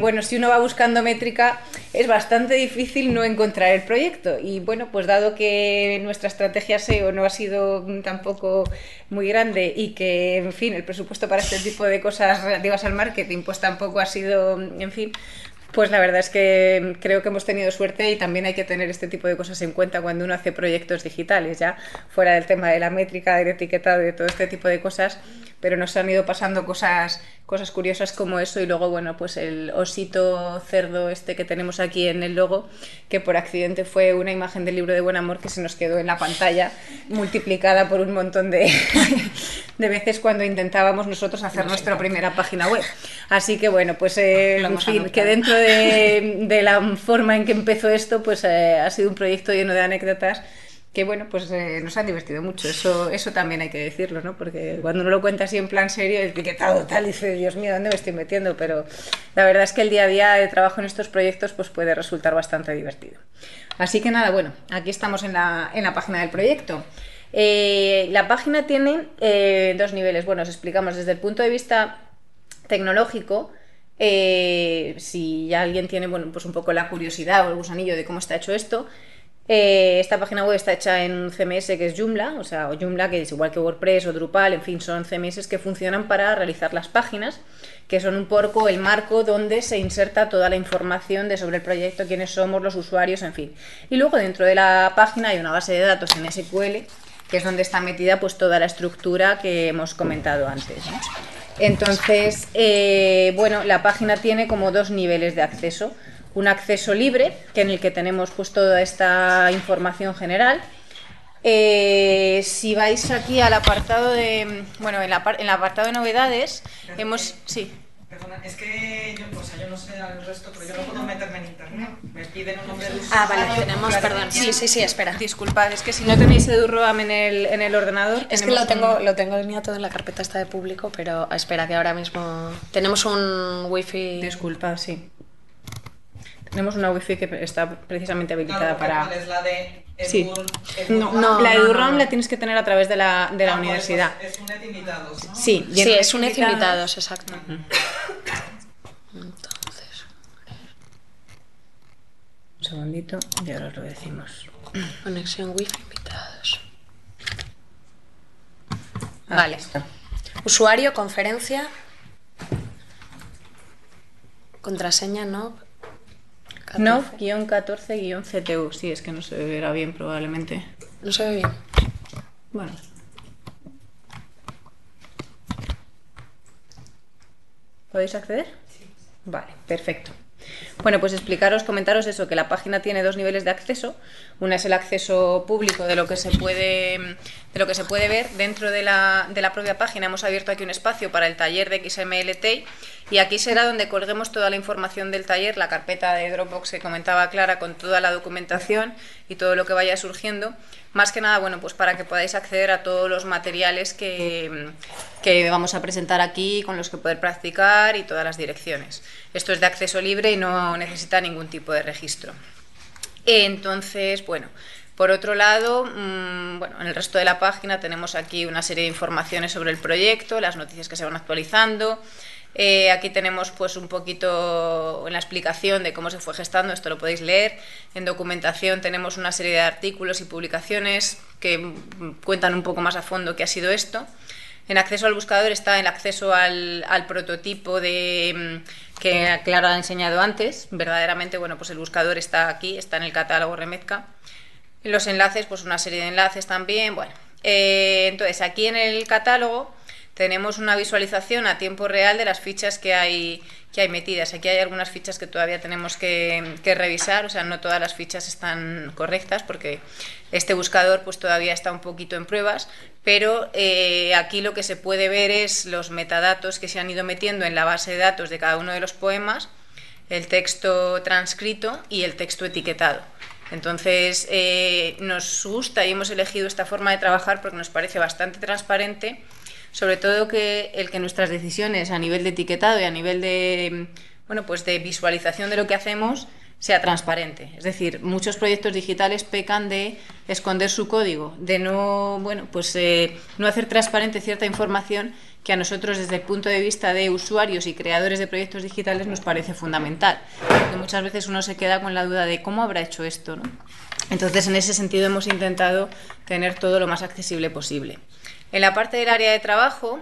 bueno, si uno va buscando métrica, es bastante difícil no encontrar el proyecto. Y, bueno, pues dado que nuestra estrategia SEO no ha sido tampoco muy grande y que, en fin, el presupuesto para este tipo de cosas relativas al marketing, pues tampoco ha sido, en fin, pues la verdad es que creo que hemos tenido suerte y también hay que tener este tipo de cosas en cuenta cuando uno hace proyectos digitales, ya fuera del tema de la métrica, del etiquetado y de todo este tipo de cosas, pero nos han ido pasando cosas curiosas como eso y luego, bueno, pues el osito cerdo este que tenemos aquí en el logo, que por accidente fue una imagen del libro de Buen Amor que se nos quedó en la pantalla multiplicada por un montón de veces cuando intentábamos nosotros hacer nuestra primera página web. Así que, bueno, pues en fin, que dentro de la forma en que empezó esto, pues ha sido un proyecto lleno de anécdotas que, bueno, pues nos han divertido mucho. Eso también hay que decirlo, ¿no? Porque cuando uno lo cuenta así en plan serio, etiquetado tal, y dice, Dios mío, ¿dónde me estoy metiendo? Pero la verdad es que el día a día de trabajo en estos proyectos pues puede resultar bastante divertido. Así que nada, bueno, aquí estamos en la página del proyecto. La página tiene dos niveles. Bueno, os explicamos desde el punto de vista tecnológico. Si ya alguien tiene, bueno, pues un poco la curiosidad o el gusanillo de cómo está hecho esto, esta página web está hecha en un CMS que es Joomla, o Joomla, que es igual que WordPress o Drupal, en fin, son CMS que funcionan para realizar las páginas, que son un poco el marco donde se inserta toda la información sobre el proyecto, quiénes somos, los usuarios, en fin. Y luego dentro de la página hay una base de datos en SQL, que es donde está metida pues toda la estructura que hemos comentado antes, ¿no? Entonces, bueno, la página tiene como dos niveles de acceso. Un acceso libre, que en el que tenemos pues toda esta información general. Si vais aquí al apartado de... Bueno, en el apartado de novedades, Sí. Perdona, es que yo no sé al resto, pero yo no puedo meterme en internet. Me piden un nombre de usuario. Ah, vale, tenemos, perdón. Sí, espera. Disculpad, es que si no tenéis EduRoam en el ordenador... Es que lo tengo tenía todo en la carpeta esta de público, pero espera, que ahora mismo... Tenemos un wifi... Disculpa, sí. Tenemos una wifi que está precisamente habilitada para... ¿Cuál es la de Edu, sí. No, la EduRoam la tienes que tener a través de la universidad. Pues es un net invitados, ¿no? Sí, es un net invitados, exacto. Entonces, un segundito y ahora os lo decimos. Conexión wifi invitados. Vale. Está. Usuario, conferencia. Contraseña, no. Nov-14-CTU. Sí, es que no se verá bien probablemente. No se ve bien. Bueno. ¿Podéis acceder? Sí. Vale, perfecto. Bueno, pues comentaros eso, que la página tiene dos niveles de acceso. Una es el acceso público de lo que se puede ver. Dentro de la propia página hemos abierto aquí un espacio para el taller de XMLT y aquí será donde colguemos toda la información del taller, la carpeta de Dropbox que comentaba Clara con toda la documentación y todo lo que vaya surgiendo. Más que nada, bueno, pues para que podáis acceder a todos los materiales que vamos a presentar aquí, con los que poder practicar y todas las direcciones. Esto es de acceso libre y no necesita ningún tipo de registro. Entonces, bueno, por otro lado, bueno, en el resto de la página tenemos aquí una serie de informaciones sobre el proyecto, las noticias que se van actualizando. Aquí tenemos pues un poquito en la explicación de cómo se fue gestando, esto lo podéis leer. En documentación tenemos una serie de artículos y publicaciones que cuentan un poco más a fondo qué ha sido esto. En acceso al buscador está el acceso al prototipo que Clara ha enseñado antes. Verdaderamente, bueno, pues el buscador está aquí, está en el catálogo Remezcla. En los enlaces, pues una serie de enlaces también. Bueno, entonces aquí en el catálogo tenemos una visualización a tiempo real de las fichas que hay metidas. Aquí hay algunas fichas que todavía tenemos que revisar, o sea, no todas las fichas están correctas porque este buscador pues todavía está un poquito en pruebas, pero aquí lo que se puede ver es los metadatos que se han ido metiendo en la base de datos de cada uno de los poemas, el texto transcrito y el texto etiquetado. Entonces, nos gusta y hemos elegido esta forma de trabajar porque nos parece bastante transparente, sobre todo que nuestras decisiones a nivel de etiquetado y a nivel de, bueno, pues de visualización de lo que hacemos sea transparente. Es decir, muchos proyectos digitales pecan de esconder su código, de no, bueno, pues, no hacer transparente cierta información que a nosotros desde el punto de vista de usuarios y creadores de proyectos digitales nos parece fundamental, porque muchas veces uno se queda con la duda de cómo habrá hecho esto, ¿no? Entonces, en ese sentido hemos intentado tener todo lo más accesible posible. En la parte del área de trabajo,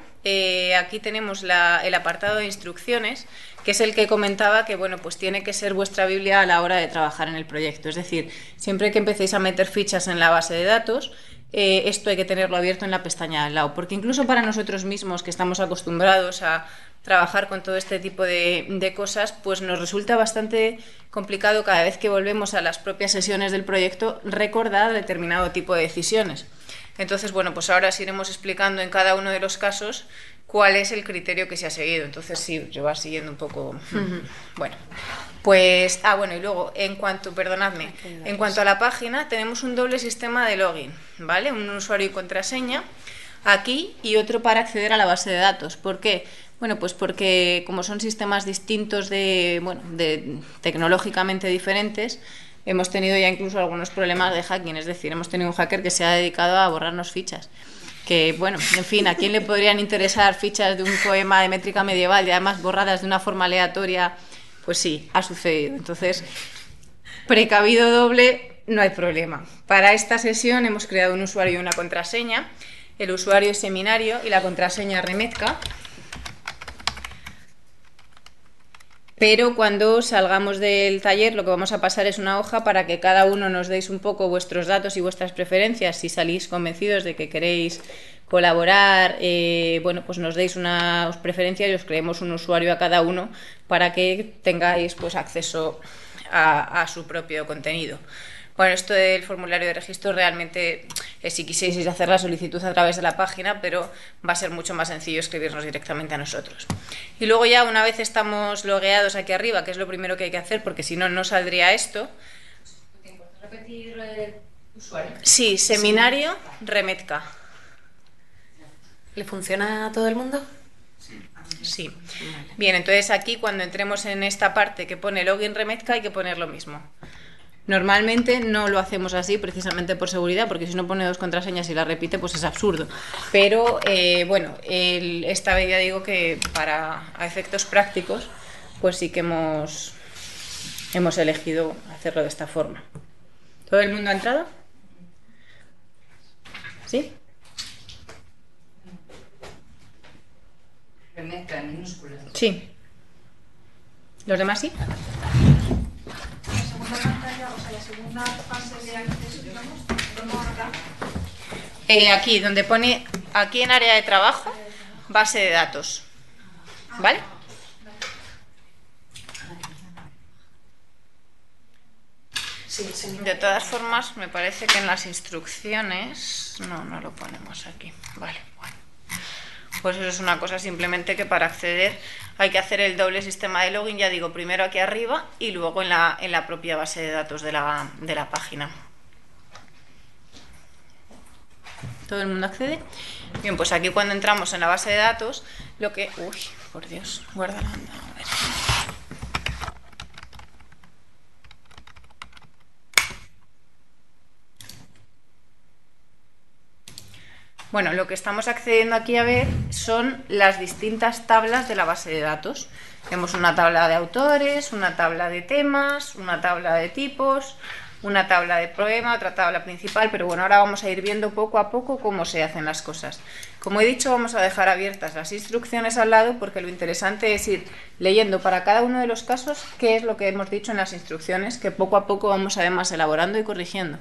aquí tenemos el apartado de instrucciones, que es el que comentaba que, bueno, pues tiene que ser vuestra Biblia a la hora de trabajar en el proyecto. Es decir, siempre que empecéis a meter fichas en la base de datos, esto hay que tenerlo abierto en la pestaña de al lado, porque incluso para nosotros mismos, que estamos acostumbrados a trabajar con todo este tipo de cosas, pues nos resulta bastante complicado cada vez que volvemos a las propias sesiones del proyecto recordar determinado tipo de decisiones. Entonces, bueno, pues ahora os iremos explicando en cada uno de los casos cuál es el criterio que se ha seguido. Entonces, sí, yo va siguiendo un poco. Bueno, pues, bueno, y luego, en cuanto a la página, tenemos un doble sistema de login, ¿vale? Un usuario y contraseña aquí y otro para acceder a la base de datos. ¿Por qué? Bueno, pues porque como son sistemas distintos tecnológicamente diferentes, hemos tenido ya incluso algunos problemas de hacking, es decir, hemos tenido un hacker que se ha dedicado a borrarnos fichas. Que, bueno, en fin, ¿a quién le podrían interesar fichas de un poema de métrica medieval y además borradas de una forma aleatoria? Pues sí, ha sucedido. Entonces, precavido doble, no hay problema. Para esta sesión hemos creado un usuario y una contraseña. El usuario es Seminario y la contraseña Remetka. Pero cuando salgamos del taller lo que vamos a pasar es una hoja para que cada uno nos deis un poco vuestros datos y vuestras preferencias. Si salís convencidos de que queréis colaborar, bueno, pues nos deis unas preferencias y os creemos un usuario a cada uno para que tengáis pues acceso a su propio contenido. Bueno, esto del formulario de registro realmente, si quisieseis hacer la solicitud a través de la página, pero va a ser mucho más sencillo escribirnos directamente a nosotros. Y luego ya una vez estamos logueados aquí arriba, que es lo primero que hay que hacer, porque si no, no saldría esto. ¿Puedes repetir el usuario? Sí, Seminario Remetka. ¿Le funciona a todo el mundo? Sí. Vale. Bien, entonces aquí cuando entremos en esta parte que pone Login Remetka hay que poner lo mismo. Normalmente no lo hacemos así precisamente por seguridad, porque si uno pone dos contraseñas y la repite, pues es absurdo. Pero, bueno, esta vez ya digo que a efectos prácticos, pues sí que hemos elegido hacerlo de esta forma. ¿Todo el mundo ha entrado? ¿Sí? Remetka en minúsculas. Sí. ¿Los demás sí? La segunda pantalla, o sea, la segunda fase de acceso, digamos, ¿cómo acá? Aquí, donde pone, aquí en área de trabajo, base de datos. ¿Vale? Sí, sí. De todas formas, me parece que en las instrucciones... No lo ponemos aquí. Vale, bueno. Pues eso es una cosa simplemente que para acceder hay que hacer el doble sistema de login, ya digo, primero aquí arriba y luego en la propia base de datos de la página. ¿Todo el mundo accede? Bien, pues aquí cuando entramos en la base de datos, lo que... Uy, por Dios, guárdala. A ver. Bueno, lo que estamos accediendo aquí a ver son las distintas tablas de la base de datos. Tenemos una tabla de autores, una tabla de temas, una tabla de tipos, una tabla de poema, otra tabla principal, pero bueno, ahora vamos a ir viendo poco a poco cómo se hacen las cosas. Como he dicho, vamos a dejar abiertas las instrucciones al lado porque lo interesante es ir leyendo para cada uno de los casos qué es lo que hemos dicho en las instrucciones, que poco a poco vamos además elaborando y corrigiendo.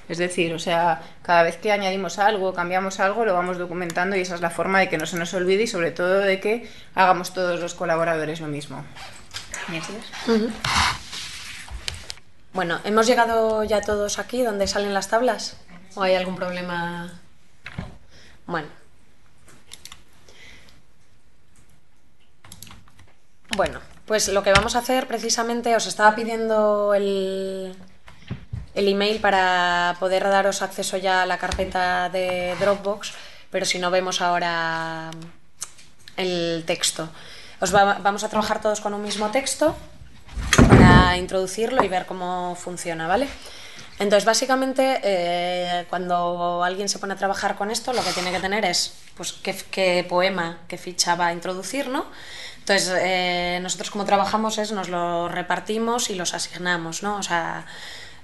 Es decir, o sea, cada vez que añadimos algo, cambiamos algo, lo vamos documentando y esa es la forma de que no se nos olvide y sobre todo de que hagamos todos los colaboradores lo mismo. ¿Me sigues? Bueno, ¿hemos llegado ya todos aquí donde salen las tablas? ¿O hay algún problema? Bueno. Bueno, pues lo que vamos a hacer precisamente, os estaba pidiendo el email para poder daros acceso ya a la carpeta de Dropbox, pero si no vemos ahora el texto. Vamos a trabajar todos con un mismo texto para introducirlo y ver cómo funciona, ¿vale? Entonces, básicamente, cuando alguien se pone a trabajar con esto, lo que tiene que tener es pues, qué poema, qué ficha va a introducir, ¿no? Entonces, nosotros como trabajamos es nos lo repartimos y los asignamos, ¿no? O sea,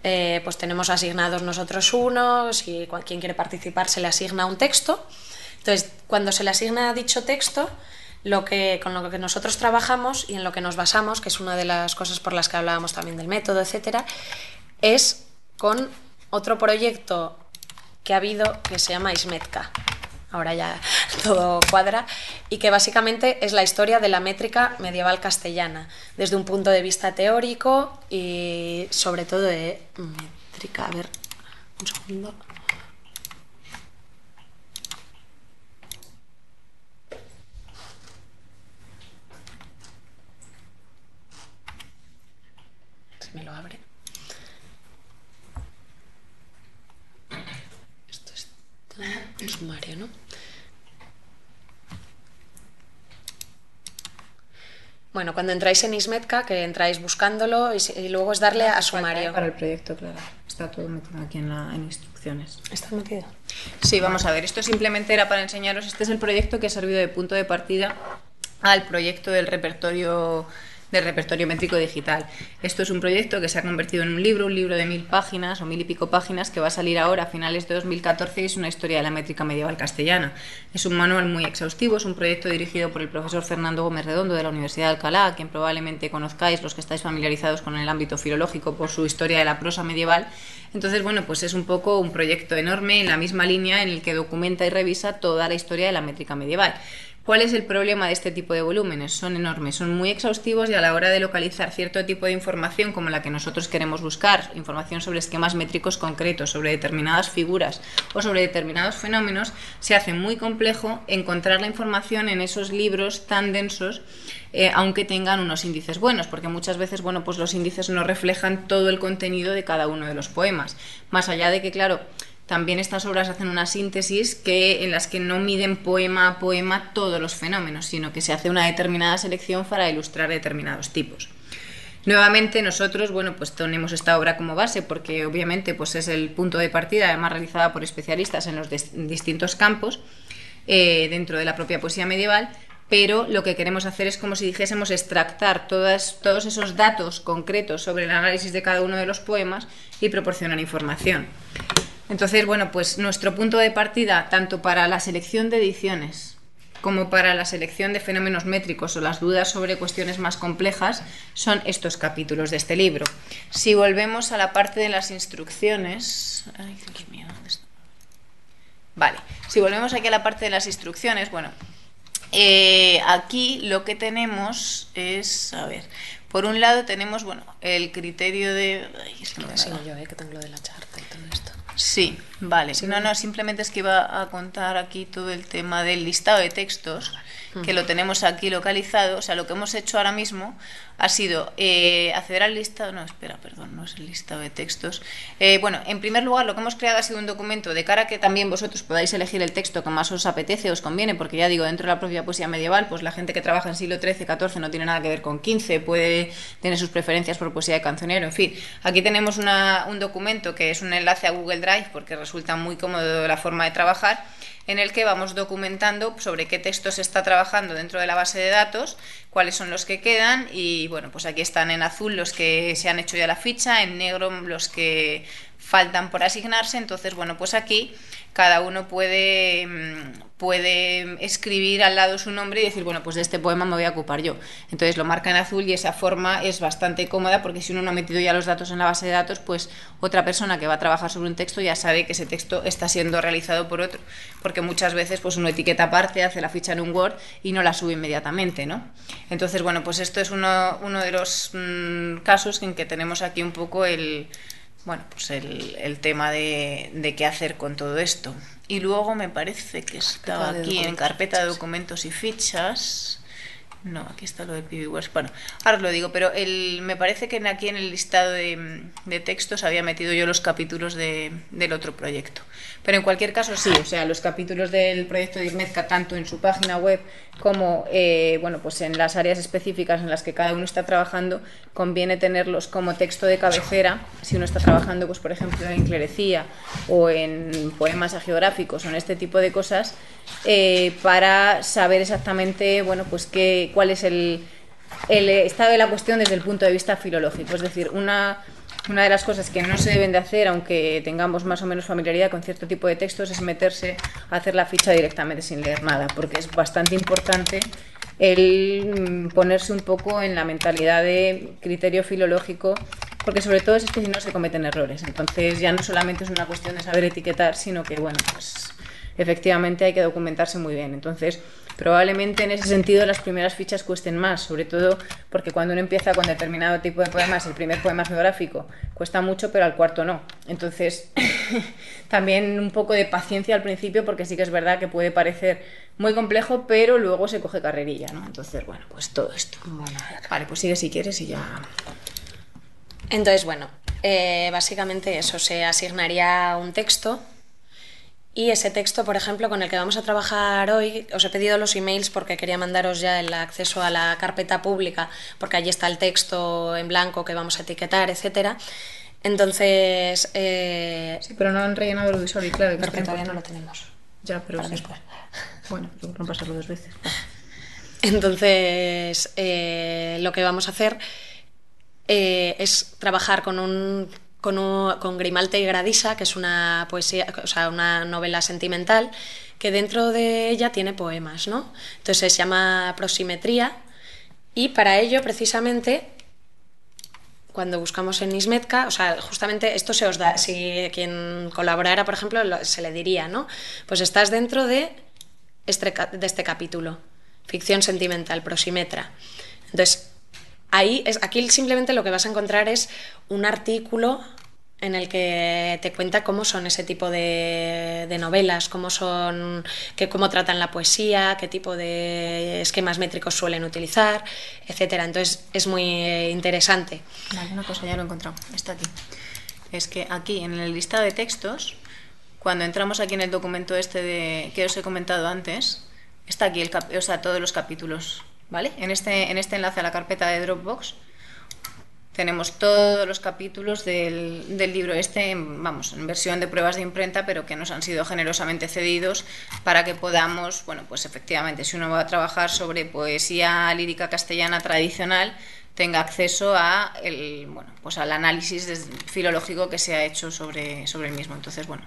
pues tenemos asignados nosotros uno, si quien quiere participar se le asigna un texto. Entonces, cuando se le asigna dicho texto, con lo que nosotros trabajamos y en lo que nos basamos, que es una de las cosas por las que hablábamos también del método, etcétera, es con otro proyecto que ha habido que se llama Ismetka. Ahora ya todo cuadra, y que básicamente es la historia de la métrica medieval castellana, desde un punto de vista teórico y sobre todo de métrica. A ver, un segundo. Si me lo abre. Esto está en sumario, ¿no? Bueno, cuando entráis en Ismetka, que entráis buscándolo y luego es darle a sumario. Para el proyecto, claro. Está todo metido aquí en instrucciones. ¿Está metido? Sí, vamos a ver. Esto simplemente era para enseñaros. Este es el proyecto que ha servido de punto de partida al proyecto del repertorio métrico digital. Esto es un proyecto que se ha convertido en un libro de 1000 páginas o 1000 y pico páginas que va a salir ahora a finales de 2014 y es una historia de la métrica medieval castellana. Es un manual muy exhaustivo, es un proyecto dirigido por el profesor Fernando Gómez Redondo de la Universidad de Alcalá, a quien probablemente conozcáis los que estáis familiarizados con el ámbito filológico por su historia de la prosa medieval. Entonces, bueno, pues es un poco un proyecto enorme en la misma línea en el que documenta y revisa toda la historia de la métrica medieval. ¿Cuál es el problema de este tipo de volúmenes? Son enormes, son muy exhaustivos y a la hora de localizar cierto tipo de información como la que nosotros queremos buscar, información sobre esquemas métricos concretos, sobre determinadas figuras o sobre determinados fenómenos, se hace muy complejo encontrar la información en esos libros tan densos, aunque tengan unos índices buenos, porque muchas veces, bueno, pues los índices no reflejan todo el contenido de cada uno de los poemas. Más allá de que, claro, también estas obras hacen una síntesis en las que no miden poema a poema todos los fenómenos, sino que se hace una determinada selección para ilustrar determinados tipos. Nuevamente nosotros, bueno, pues tenemos esta obra como base porque obviamente pues es el punto de partida, además realizada por especialistas en los distintos campos dentro de la propia poesía medieval, pero lo que queremos hacer es como si dijésemos extractar todos esos datos concretos sobre el análisis de cada uno de los poemas y proporcionar información. Entonces, bueno, pues nuestro punto de partida, tanto para la selección de ediciones como para la selección de fenómenos métricos o las dudas sobre cuestiones más complejas, son estos capítulos de este libro. Si volvemos a la parte de las instrucciones... Ay, Dios mío, ¿dónde está? Vale, si volvemos aquí a la parte de las instrucciones, bueno, aquí lo que tenemos es... A ver, por un lado tenemos, bueno, el criterio de... Ay, es que no me sigo yo, que tengo lo de la charta y todo esto. Sí, vale. No, simplemente es que iba a contar aquí todo el tema del listado de textos, que lo tenemos aquí localizado. O sea, lo que hemos hecho ahora mismo ha sido acceder al listado... No, espera, perdón, no es el listado de textos. Bueno, en primer lugar, lo que hemos creado ha sido un documento de cara a que también vosotros podáis elegir el texto que más os apetece, os conviene, porque ya digo, dentro de la propia poesía medieval, pues la gente que trabaja en siglo XIII, XIV no tiene nada que ver con XV, puede tener sus preferencias por poesía de cancionero, en fin. Aquí tenemos un documento que es un enlace a Google Drive, porque resulta muy cómodo la forma de trabajar, en el que vamos documentando sobre qué texto se está trabajando dentro de la base de datos, cuáles son los que quedan y bueno, pues aquí están en azul los que se han hecho ya la ficha, en negro los que faltan por asignarse. Entonces, bueno, pues aquí cada uno puede escribir al lado su nombre y decir, bueno, pues de este poema me voy a ocupar yo. Entonces lo marca en azul y esa forma es bastante cómoda porque si uno no ha metido ya los datos en la base de datos, pues otra persona que va a trabajar sobre un texto ya sabe que ese texto está siendo realizado por otro, porque muchas veces pues uno etiqueta aparte, hace la ficha en un Word y no la sube inmediatamente, ¿no? Entonces, bueno, pues esto es uno de los casos en que tenemos aquí un poco el tema de qué hacer con todo esto. Y luego me parece que estaba aquí en carpeta de documentos y fichas. No, aquí está lo de PBWorks. Bueno, ahora os lo digo, pero me parece que aquí en el listado de textos había metido yo los capítulos del otro proyecto. Pero en cualquier caso sí, o sea, los capítulos del proyecto de ISMETCA, tanto en su página web como pues en las áreas específicas en las que cada uno está trabajando, conviene tenerlos como texto de cabecera. Si uno está trabajando, pues por ejemplo, en clerecía o en poemas hagiográficos o en este tipo de cosas, para saber exactamente, bueno, pues cuál es el estado de la cuestión desde el punto de vista filológico. Es decir, una de las cosas que no se deben de hacer, aunque tengamos más o menos familiaridad con cierto tipo de textos, es meterse a hacer la ficha directamente sin leer nada, porque es bastante importante el ponerse un poco en la mentalidad de criterio filológico, porque sobre todo es que si no se cometen errores. Entonces ya no solamente es una cuestión de saber etiquetar, sino que, bueno, pues efectivamente hay que documentarse muy bien. Entonces, probablemente en ese sentido las primeras fichas cuesten más, sobre todo porque cuando uno empieza con determinado tipo de poemas, el primer poema geográfico cuesta mucho, pero al cuarto no. Entonces, también un poco de paciencia al principio, porque sí que es verdad que puede parecer muy complejo, pero luego se coge carrerilla, ¿no? Entonces, bueno, pues todo esto. Vale, pues sigue si quieres y ya. Entonces, bueno, básicamente eso, se asignaría un texto. Y ese texto, por ejemplo, con el que vamos a trabajar hoy, os he pedido los emails porque quería mandaros ya el acceso a la carpeta pública, porque allí está el texto en blanco que vamos a etiquetar, etcétera. Entonces... Sí, pero no han rellenado el usuario, claro. Porque todavía no lo tenemos. Ya, pero sí. Después. Bueno, no pasarlo 2 veces. Entonces, lo que vamos a hacer es trabajar con Grimalta y Gradisa, que es una poesía, o sea, una novela sentimental, que dentro de ella tiene poemas, ¿no? Entonces se llama Prosimetría, y para ello, precisamente, cuando buscamos en ISMETCA, o sea, justamente esto se os da, si quien colaborara, por ejemplo, se le diría, ¿no? Pues estás dentro de este capítulo, ficción sentimental, Prosimetra. Entonces, aquí simplemente lo que vas a encontrar es un artículo en el que te cuenta cómo son ese tipo de novelas, cómo tratan la poesía, qué tipo de esquemas métricos suelen utilizar, etcétera. Entonces es muy interesante. Vale, una cosa, ya lo he encontrado, está aquí. Es que aquí en el listado de textos, cuando entramos aquí en el documento que os he comentado antes, está aquí todos los capítulos, ¿vale? En este enlace a la carpeta de Dropbox tenemos todos los capítulos del libro en versión de pruebas de imprenta, pero que nos han sido generosamente cedidos para que podamos, bueno, pues efectivamente, si uno va a trabajar sobre poesía lírica castellana tradicional, tenga acceso al análisis filológico que se ha hecho sobre el mismo. Entonces, bueno,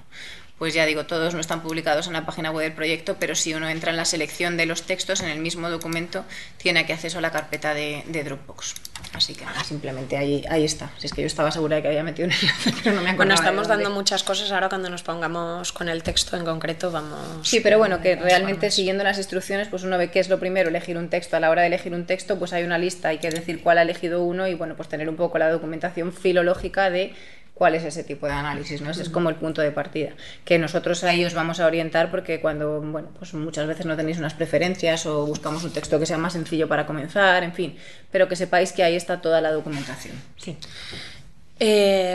pues ya digo, todos no están publicados en la página web del proyecto, pero si uno entra en la selección de los textos en el mismo documento, tiene aquí acceso a la carpeta de Dropbox. Así que nada, simplemente ahí está. Si es que yo estaba segura de que había metido un enlace, pero no me acordaba. Bueno, estamos dando muchas cosas, ahora cuando nos pongamos con el texto en concreto vamos... Sí, pero bueno, que realmente siguiendo las instrucciones, pues uno ve qué es lo primero, elegir un texto. A la hora de elegir un texto, pues hay una lista, hay que decir cuál ha elegido uno y bueno, pues tener un poco la documentación filológica de cuál es ese tipo de análisis, ¿no? Ese es como el punto de partida, que nosotros ahí os vamos a orientar porque cuando, bueno, pues muchas veces no tenéis unas preferencias o buscamos un texto que sea más sencillo para comenzar, en fin, pero que sepáis que ahí está toda la documentación. Sí.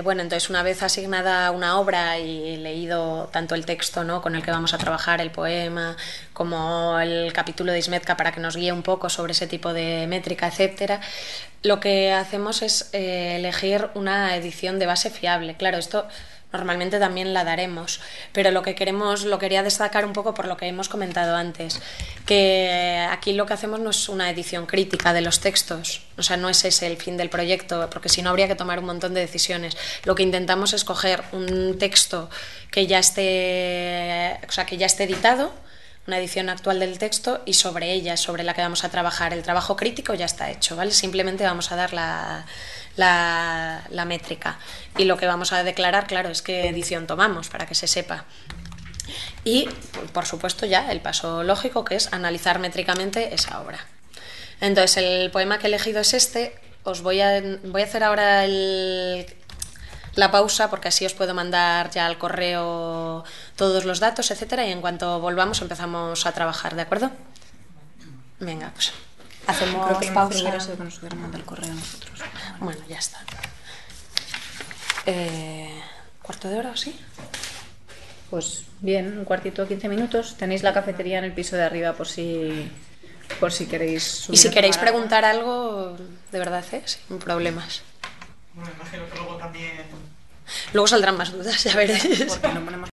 Bueno, entonces una vez asignada una obra y leído tanto el texto, ¿no?, con el que vamos a trabajar, el poema, como el capítulo de ISMETCA para que nos guíe un poco sobre ese tipo de métrica, etcétera, lo que hacemos es elegir una edición de base fiable. Claro, esto normalmente también la daremos, pero lo quería destacar un poco por lo que hemos comentado antes, que aquí lo que hacemos no es una edición crítica de los textos, o sea, no es ese el fin del proyecto, porque si no habría que tomar un montón de decisiones. Lo que intentamos es coger un texto que ya esté editado, una edición actual del texto, y sobre ella, sobre la que vamos a trabajar. El trabajo crítico ya está hecho, ¿vale? Simplemente vamos a dar la métrica. Y lo que vamos a declarar, claro, es qué edición tomamos, para que se sepa. Y, por supuesto, ya el paso lógico, que es analizar métricamente esa obra. Entonces, el poema que he elegido es este. Voy a hacer ahora la pausa, porque así os puedo mandar ya al correo todos los datos, etcétera, y en cuanto volvamos empezamos a trabajar, ¿de acuerdo? Venga, pues hacemos pausa. Que nos hubiera mandado el correo a nosotros. Bueno, ya está. ¿Cuarto de hora o sí? Pues bien, un cuartito o 15 minutos. Tenéis la cafetería en el piso de arriba por si queréis subir. Y si queréis preguntar algo, de verdad, sin problemas. Bueno, imagino que luego también... Luego saldrán más dudas, ya veréis. Porque no ponemos